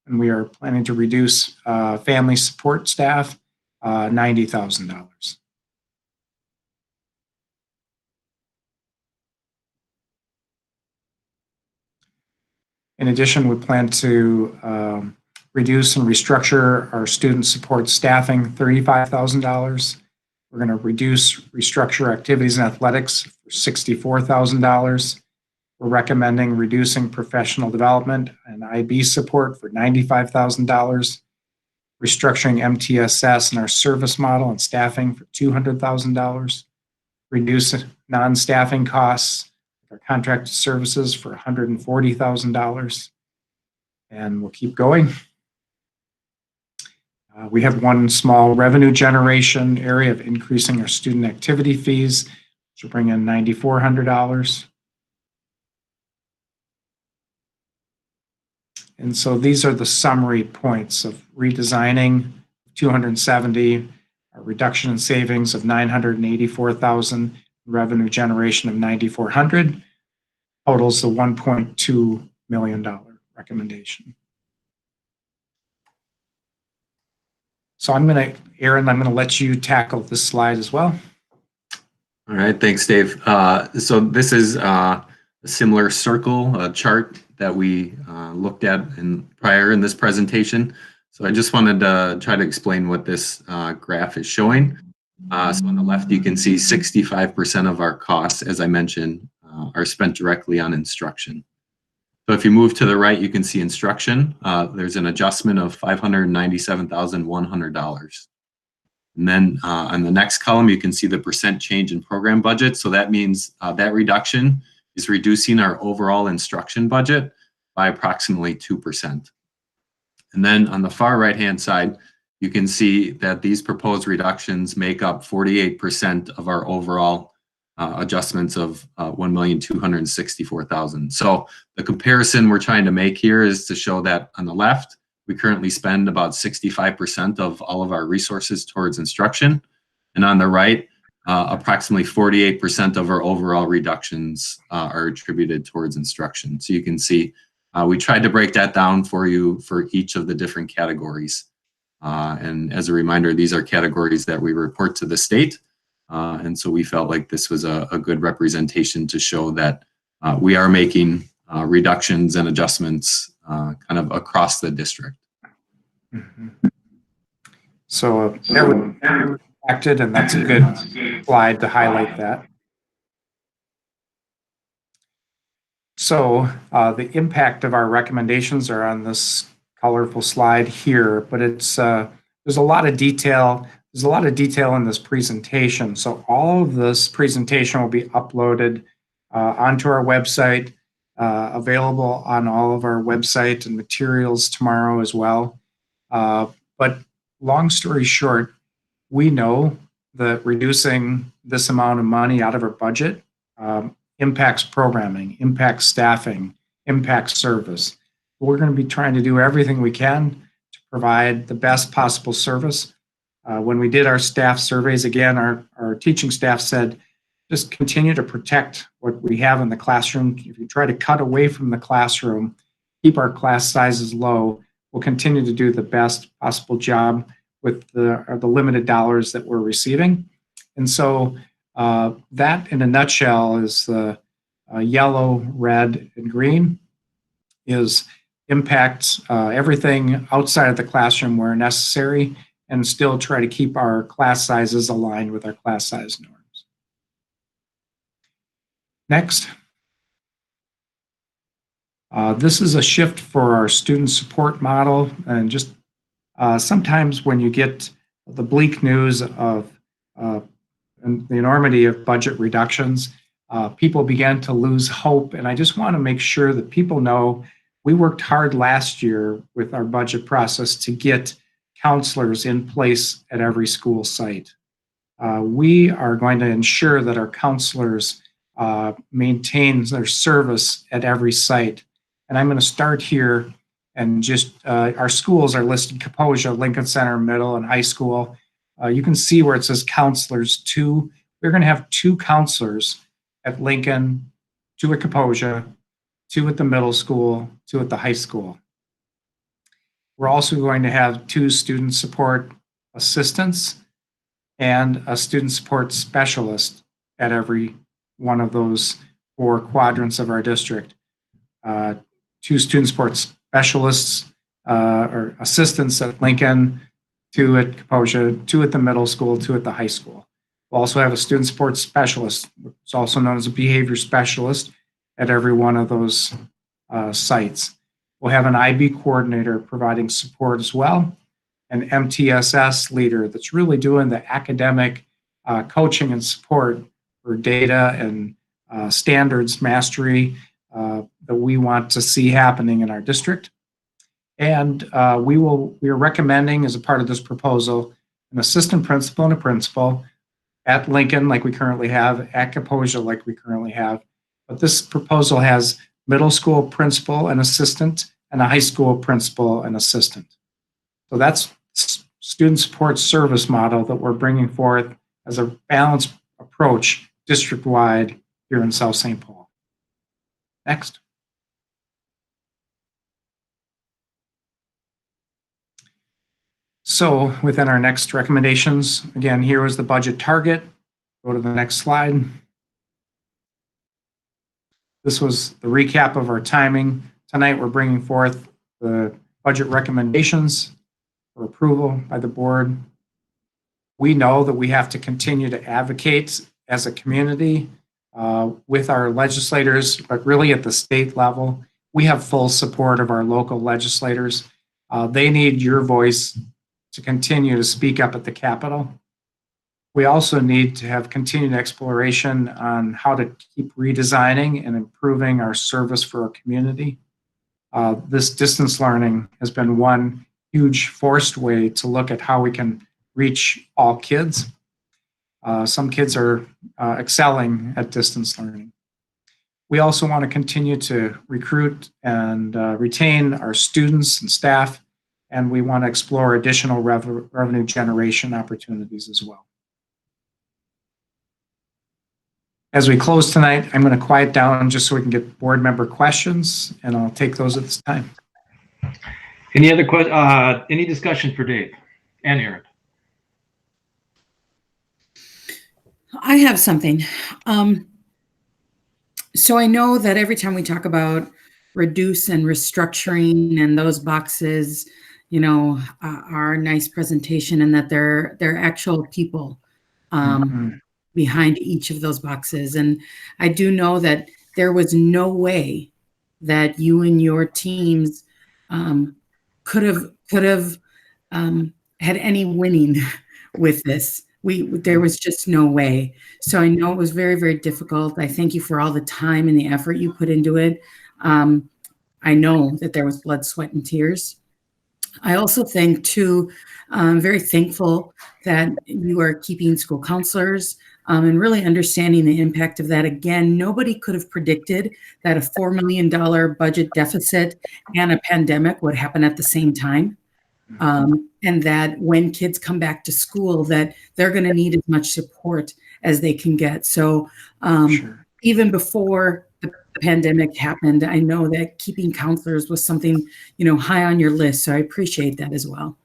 And we are planning to reduce family support staff, $90,000. In addition, we plan to reduce and restructure our student support staffing, $35,000. We're going to reduce, restructure activities and athletics for $64,000. We're recommending reducing professional development and IB support for $95,000. Restructuring MTSS and our service model and staffing for $200,000. Reduce non-staffing costs, our contracted services for $140,000. And we'll keep going. We have one small revenue generation area of increasing our student activity fees, which will bring in $9,400. And so these are the summary points of redesigning 270, a reduction in savings of 984,000, revenue generation of 9,400, totals the $1.2 million recommendation. So Aaron, I'm going to let you tackle this slide as well. All right, thanks, Dave. So this is a similar circle chart that we looked at prior in this presentation. So I just wanted to try to explain what this graph is showing. So on the left, you can see 65% of our costs, as I mentioned, are spent directly on instruction. So if you move to the right, you can see instruction. There's an adjustment of $597,100. And then on the next column, you can see the percent change in program budget. So that means that reduction is reducing our overall instruction budget by approximately 2%. And then on the far right-hand side, you can see that these proposed reductions make up 48% of our overall adjustments of $1,264,000. So the comparison we're trying to make here is to show that on the left, we currently spend about 65% of all of our resources towards instruction. And on the right, approximately 48% of our overall reductions are attributed towards instruction. So you can see we tried to break that down for you for each of the different categories. And as a reminder, these are categories that we report to the state. And so we felt like this was a good representation to show that we are making reductions and adjustments kind of across the district. Mm-hmm. So that would be acted, and that's a good slide to highlight that. So the impact of our recommendations are on this colorful slide here, but it's there's a lot of detail. There's a lot of detail in this presentation. So all of this presentation will be uploaded onto our website, available on all of our website and materials tomorrow as well. But long story short, we know that reducing this amount of money out of our budget impacts programming, impacts staffing, impacts service. We're going to be trying to do everything we can to provide the best possible service. When we did our staff surveys, again, our teaching staff said, just continue to protect what we have in the classroom. If you try to cut away from the classroom, keep our class sizes low, we'll continue to do the best possible job with the limited dollars that we're receiving. And so that, in a nutshell, is the yellow, red, and green, is impacts everything outside of the classroom where necessary, and still try to keep our class sizes aligned with our class size norms. Next. This is a shift for our student support model, and just sometimes when you get the bleak news of the enormity of budget reductions, people begin to lose hope, and I just want to make sure that people know we worked hard last year with our budget process to get counselors in place at every school site. We are going to ensure that our counselors maintain their service at every site. And I'm going to start here and just, our schools are listed: Kaposia, Lincoln Center, middle and high school. You can see where it says counselors 2. We're going to have 2 counselors at Lincoln, 2 at Kaposia, 2 at the middle school, 2 at the high school. We're also going to have 2 student support assistants and a student support specialist at every one of those 4 quadrants of our district. 2 student support specialists or assistants at Lincoln, 2 at Kaposia, 2 at the middle school, 2 at the high school. We'll also have a student support specialist, it's also known as a behavior specialist, at every one of those sites. We'll have an IB coordinator providing support as well, an MTSS leader that's really doing the academic coaching and support for data and standards mastery that we want to see happening in our district. And we are recommending, as a part of this proposal, an assistant principal and a principal at Lincoln, like we currently have, at Kaposia, like we currently have. But this proposal has middle school principal and assistant and a high school principal and assistant. So that's student support service model that we're bringing forth as a balanced approach district-wide here in South St. Paul. Next. So within our next recommendations, again, here is the budget target. Go to the next slide. This was the recap of our timing. Tonight, we're bringing forth the budget recommendations for approval by the board. We know that we have to continue to advocate as a community with our legislators, but really at the state level. We have full support of our local legislators. They need your voice to continue to speak up at the Capitol. We also need to have continued exploration on how to keep redesigning and improving our service for our community. This distance learning has been one huge forced way to look at how we can reach all kids. Some kids are excelling at distance learning. We also want to continue to recruit and retain our students and staff, and we want to explore additional revenue generation opportunities as well. As we close tonight, I'm going to quiet down just so we can get board member questions, and I'll take those at this time. Any other questions? Any discussion for Dave and Aaron? I have something. So I know that every time we talk about reduce and restructuring and those boxes, you know, are a nice presentation, and that they're actual people behind each of those boxes. And I do know that there was no way that you and your teams could have had any winning with this. There was just no way. So I know it was very, very difficult. I thank you for all the time and the effort you put into it. I know that there was blood, sweat, and tears. I also think too, I'm very thankful that you are keeping school counselors and really understanding the impact of that. Again, nobody could have predicted that a $4 million budget deficit and a pandemic would happen at the same time. And that when kids come back to school, that they're going to need as much support as they can get. So even before the pandemic happened, I know that keeping counselors was something, you know, high on your list. So I appreciate that as well.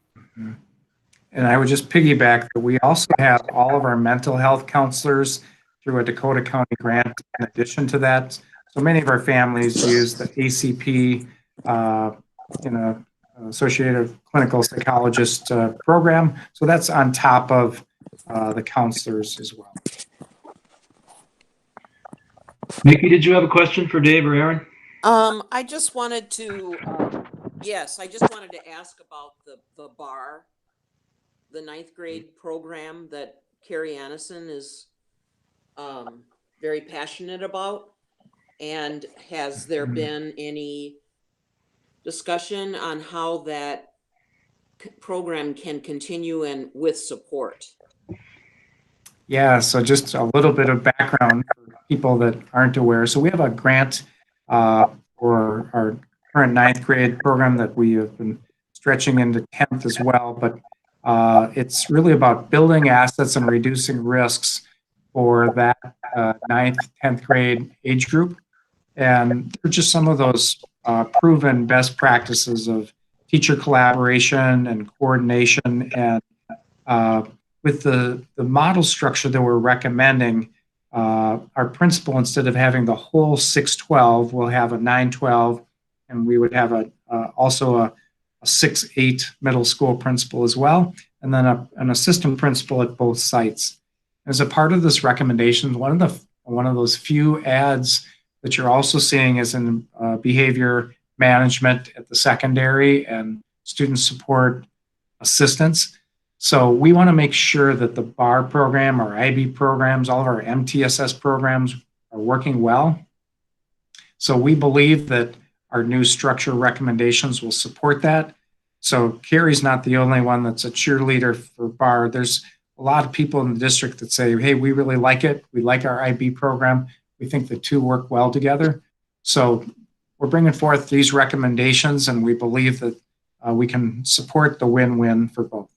And I would just piggyback that we also have all of our mental health counselors through a Dakota County grant in addition to that. So many of our families use the ACP, Associated Clinical Psychologist program. So that's on top of the counselors as well. Nikki, did you have a question for Dave or Aaron? I just wanted to, I just wanted to ask about the bar, the 9th grade program that Carrie Annison is very passionate about. And has there been any discussion on how that program can continue and with support? Yeah, so just a little bit of background for people that aren't aware. So we have a grant for our current 9th grade program that we have been stretching into 10th as well. But it's really about building assets and reducing risks for that 9th, 10th grade age group. And they're just some of those proven best practices of teacher collaboration and coordination. And with the model structure that we're recommending, our principal, instead of having the whole 612, will have a 912, and we would have also a 6-8 middle school principal as well, and then an assistant principal at both sites. As a part of this recommendation, one of those few ads that you're also seeing is in behavior management at the secondary and student support assistance. So we want to make sure that the BAR program, our IB programs, all of our MTSS programs are working well. So we believe that our new structure recommendations will support that. So Carrie's not the only one that's a cheerleader for BAR. There's a lot of people in the district that say, hey, we really like it. We like our IB program. We think the two work well together. So we're bringing forth these recommendations, and we believe that we can support the win-win for both.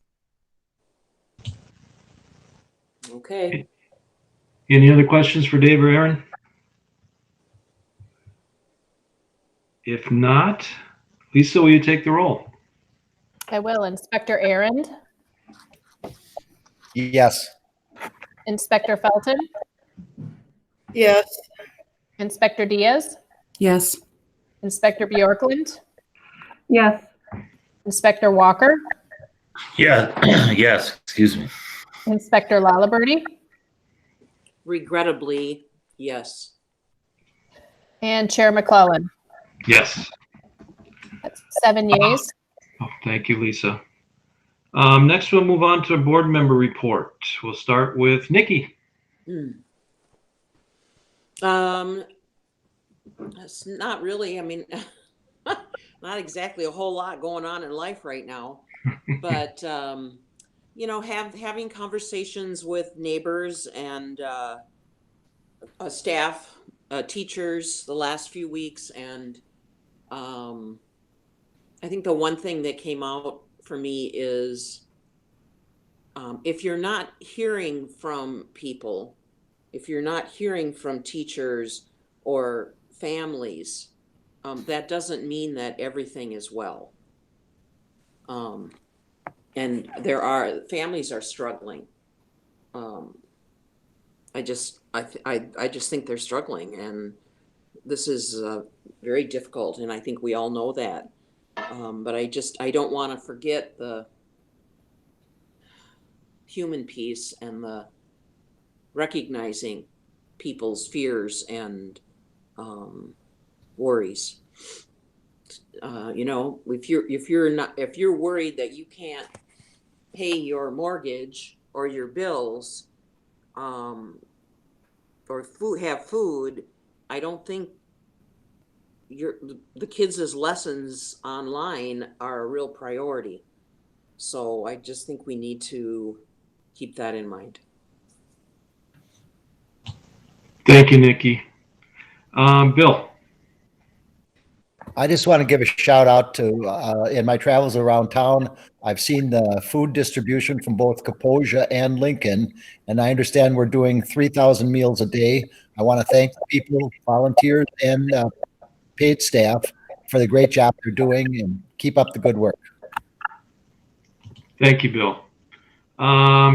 Okay. Any other questions for Dave or Aaron? If not, Lisa, will you take the roll? I will. Inspector Arend, Yes. Inspector Felton, Yes. Inspector Diaz, Yes. Inspector Bjorklund, Yes. Inspector Walker, Yeah, yes, excuse me. Inspector Lalaberty, Regrettably, yes. and Chair McClellan. Yes. That's 7 yeas. Oh, thank you, Lisa. Next, we'll move on to a board member report. We'll start with Nikki. It's not really, I mean, not exactly a whole lot going on in life right now, but, you know, having conversations with neighbors and staff, teachers the last few weeks. And I think the one thing that came out for me is if you're not hearing from people, if you're not hearing from teachers or families, that doesn't mean that everything is well. And families are struggling. I just think they're struggling, and this is very difficult, and I think we all know that. But I don't want to forget the human piece and the recognizing people's fears and worries. You know, if you're worried that you can't pay your mortgage or your bills, or have food, I don't think the kids' lessons online are a real priority. So I just think we need to keep that in mind. Thank you, Nikki. Bill. I just want to give a shout out to, in my travels around town, I've seen the food distribution from both Kaposia and Lincoln, and I understand we're doing 3,000 meals a day. I want to thank the people, volunteers, and paid staff for the great job they're doing, and keep up the good work. Thank you, Bill.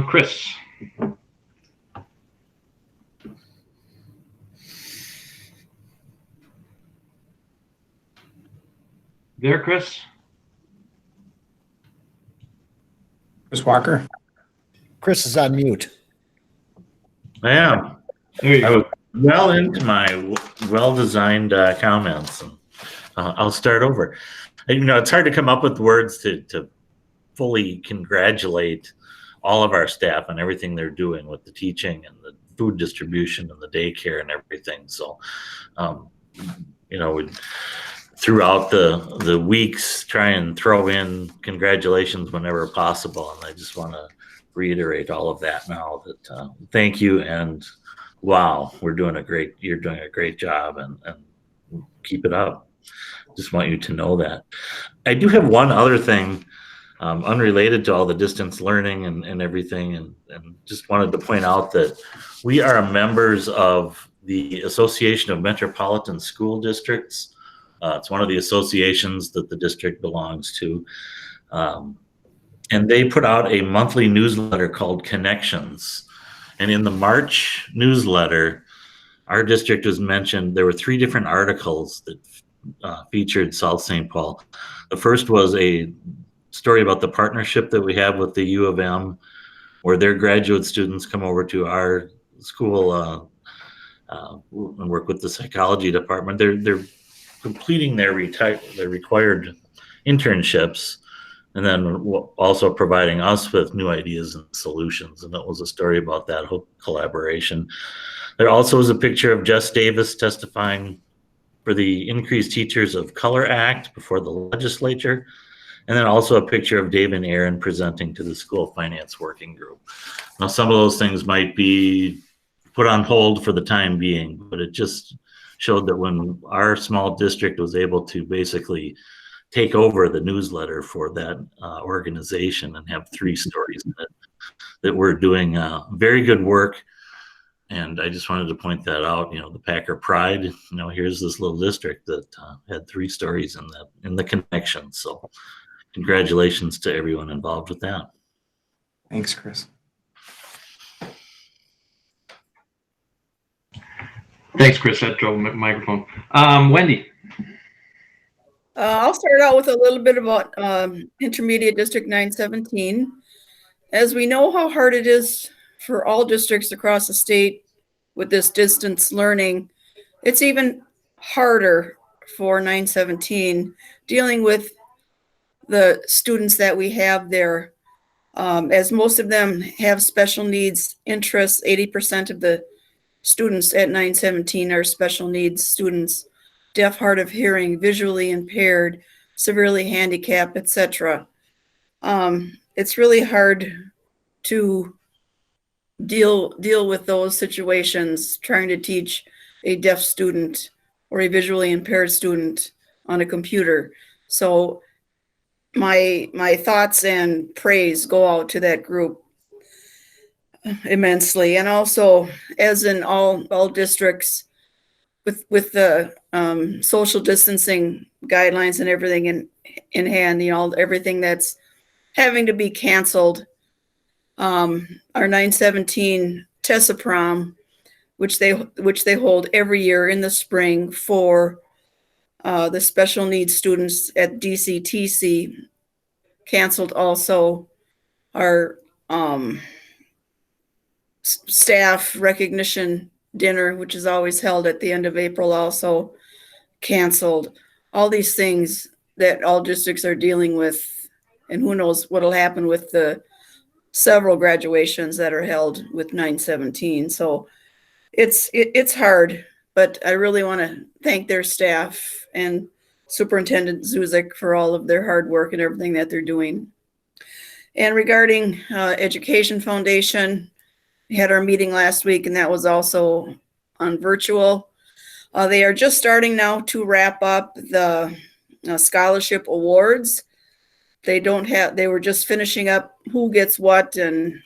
Chris. There, Chris? Chris Walker. Chris is on mute. I am. There you I go. was well into my well-designed comments. I'll start over. You know, it's hard to come up with words to fully congratulate all of our staff on everything they're doing with the teaching and the food distribution and the daycare and everything. So, you know, throughout the weeks, try and throw in congratulations whenever possible. And I just want to reiterate all of that now, that thank you, and wow, you're doing a great job, and keep it up. Just want you to know that. I do have one other thing, unrelated to all the distance learning and everything, and just wanted to point out that we are members of the Association of Metropolitan School Districts. It's one of the associations that the district belongs to. And they put out a monthly newsletter called Connections. And in the March newsletter, our district was mentioned. There were 3 different articles that featured South St. Paul. The first was a story about the partnership that we have with the U of M, where their graduate students come over to our school and work with the psychology department. They're completing their required internships, and then also providing us with new ideas and solutions. And that was a story about that whole collaboration. There also was a picture of Jess Davis testifying for the Increased Teachers of Color Act before the legislature. And then also a picture of Dave and Aaron presenting to the School Finance Working Group. Now, some of those things might be put on hold for the time being, but it just showed that when our small district was able to basically take over the newsletter for that organization and have 3 stories in it, that we're doing very good work. And I just wanted to point that out, the Packer pride, here's this little district that had 3 stories in the connection. So congratulations to everyone involved with that. Thanks, Chris. Thanks, Chris. That drove my microphone. Wendy. I'll start out with a little bit about Intermediate District 917. As we know how hard it is for all districts across the state with this distance learning, it's even harder for 917 dealing with the students that we have there. As most of them have special needs interests, 80% of the students at 917 are special needs students, deaf, hard of hearing, visually impaired, severely handicapped, etc. It's really hard to deal with those situations, trying to teach a deaf student or a visually impaired student on a computer. So my thoughts and praise go out to that group immensely. And also, as in all districts, with the social distancing guidelines and everything in hand, everything that's having to be canceled, our 917 TESA prom, which they hold every year in the spring for the special needs students at DCTC, canceled. Also, our staff recognition dinner, which is always held at the end of April, also canceled. All these things that all districts are dealing with, and who knows what'll happen with the several graduations that are held with 917. So it's hard, but I really want to thank their staff and Superintendent Zuzik for all of their hard work and everything that they're doing. And regarding Education Foundation, we had our meeting last week, and that was also on virtual. They are just starting now to wrap up the scholarship awards. They were just finishing up who gets what and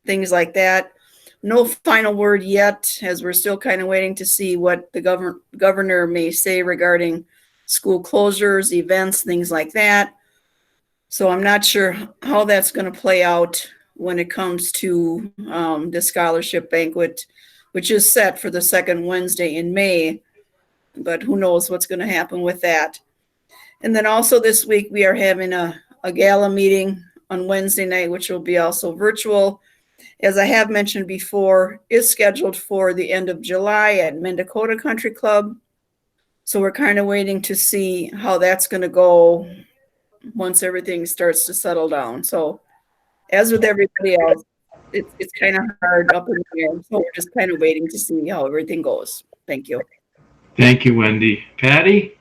things like that. No final word yet, as we're still kind of waiting to see what the governor may say regarding school closures, events, things like that. So I'm not sure how that's going to play out when it comes to the scholarship banquet, which is set for the second Wednesday in May, but who knows what's going to happen with that. And then also this week we are having a gala meeting on Wednesday night, which will be also virtual. As I have mentioned before, is scheduled for the end of July at Mendakota Country Club. So we're kind of waiting to see how that's going to go once everything starts to settle down. So as with everybody else, it's kind of hard up in the air. So we're just kind of waiting to see how everything goes. Thank you. Thank you, Wendy. Patty?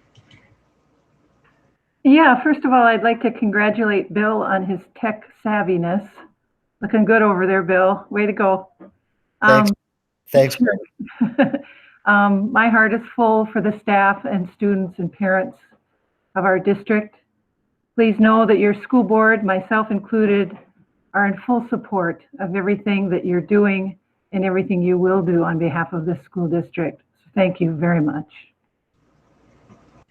Yeah, first of all, I'd like to congratulate Bill on his tech savviness. Looking good over there, Bill. Way to go. Thanks. Thanks. My heart is full for the staff and students and parents of our district. Please know that your school board, myself included, are in full support of everything that you're doing and everything you will do on behalf of the school district. So thank you very much.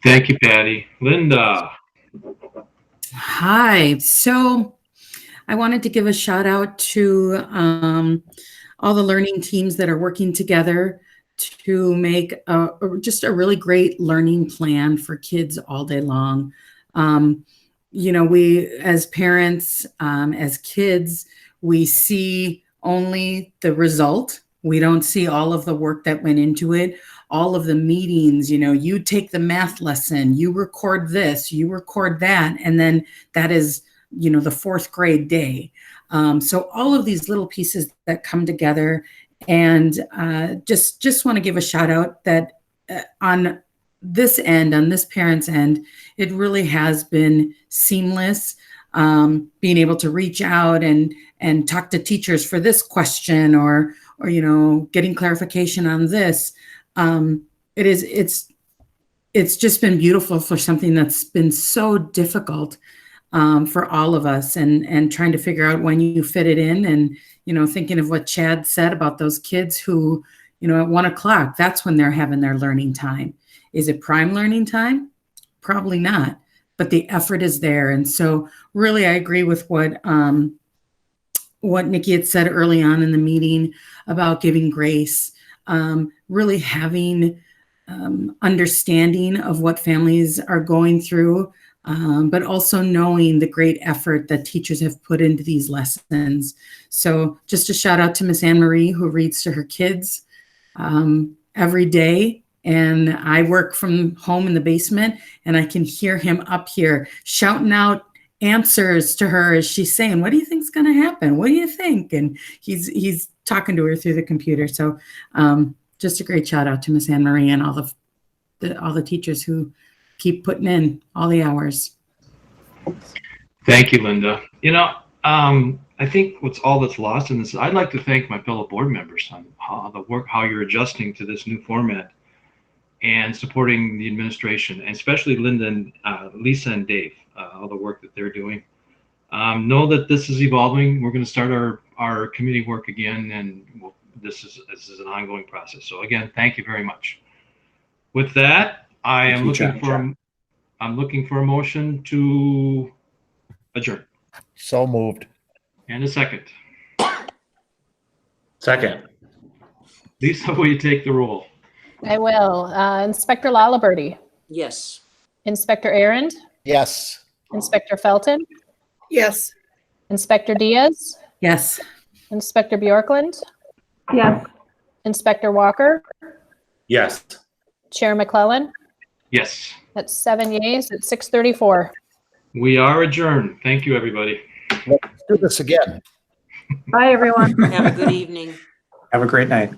Thank you, Patty. Linda. Hi. So I wanted to give a shout out to all the learning teams that are working together to make just a really great learning plan for kids all day long. You know, we as parents, as kids, we see only the result. We don't see all of the work that went into it, all of the meetings. You know, you take the math lesson, you record this, you record that, and then that is, you know, the fourth grade day. So all of these little pieces that come together, and just want to give a shout out that on this end, on this parent's end, it really has been seamless. Being able to reach out and talk to teachers for this question, or you know, getting clarification on this. It's just been beautiful for something that's been so difficult for all of us, and trying to figure out when you fit it in, and you know, thinking of what Chad said about those kids who, you know, at 1 o'clock, that's when they're having their learning time. Is it prime learning time? Probably not, but the effort is there. And so really, I agree with what Nikki had said early on in the meeting about giving grace, really having understanding of what families are going through, but also knowing the great effort that teachers have put into these lessons. So just a shout out to Miss Anne Marie, who reads to her kids every day. And I work from home in the basement, and I can hear him up here shouting out answers to her as she's saying, what do you think's going to happen? What do you think? And he's talking to her through the computer. So just a great shout out to Miss Anne Marie and all the teachers who keep putting in all the hours. Thank you, Linda. You know, I think all that's lost in this, I'd like to thank my fellow board members on how you're adjusting to this new format and supporting the administration, and especially Linda and Lisa and Dave, all the work that they're doing. Know that this is evolving. We're going to start our committee work again, and this is an ongoing process. So again, thank you very much. With that, I'm looking for a motion to adjourn. So moved. And a second. Second. Lisa, will you take the roll? I will. Inspector Lalaberty. Yes. Inspector Arend. Yes. Inspector Felton. Yes. Inspector Diaz. Yes. Inspector Bjorklund. Yes. Inspector Walker. Yes. Chair McClellan. Yes. That's 7 yeas at 6:34. We are adjourned. Thank you, everybody. Let's do this again. Bye, everyone. Have a good evening. Have a great night.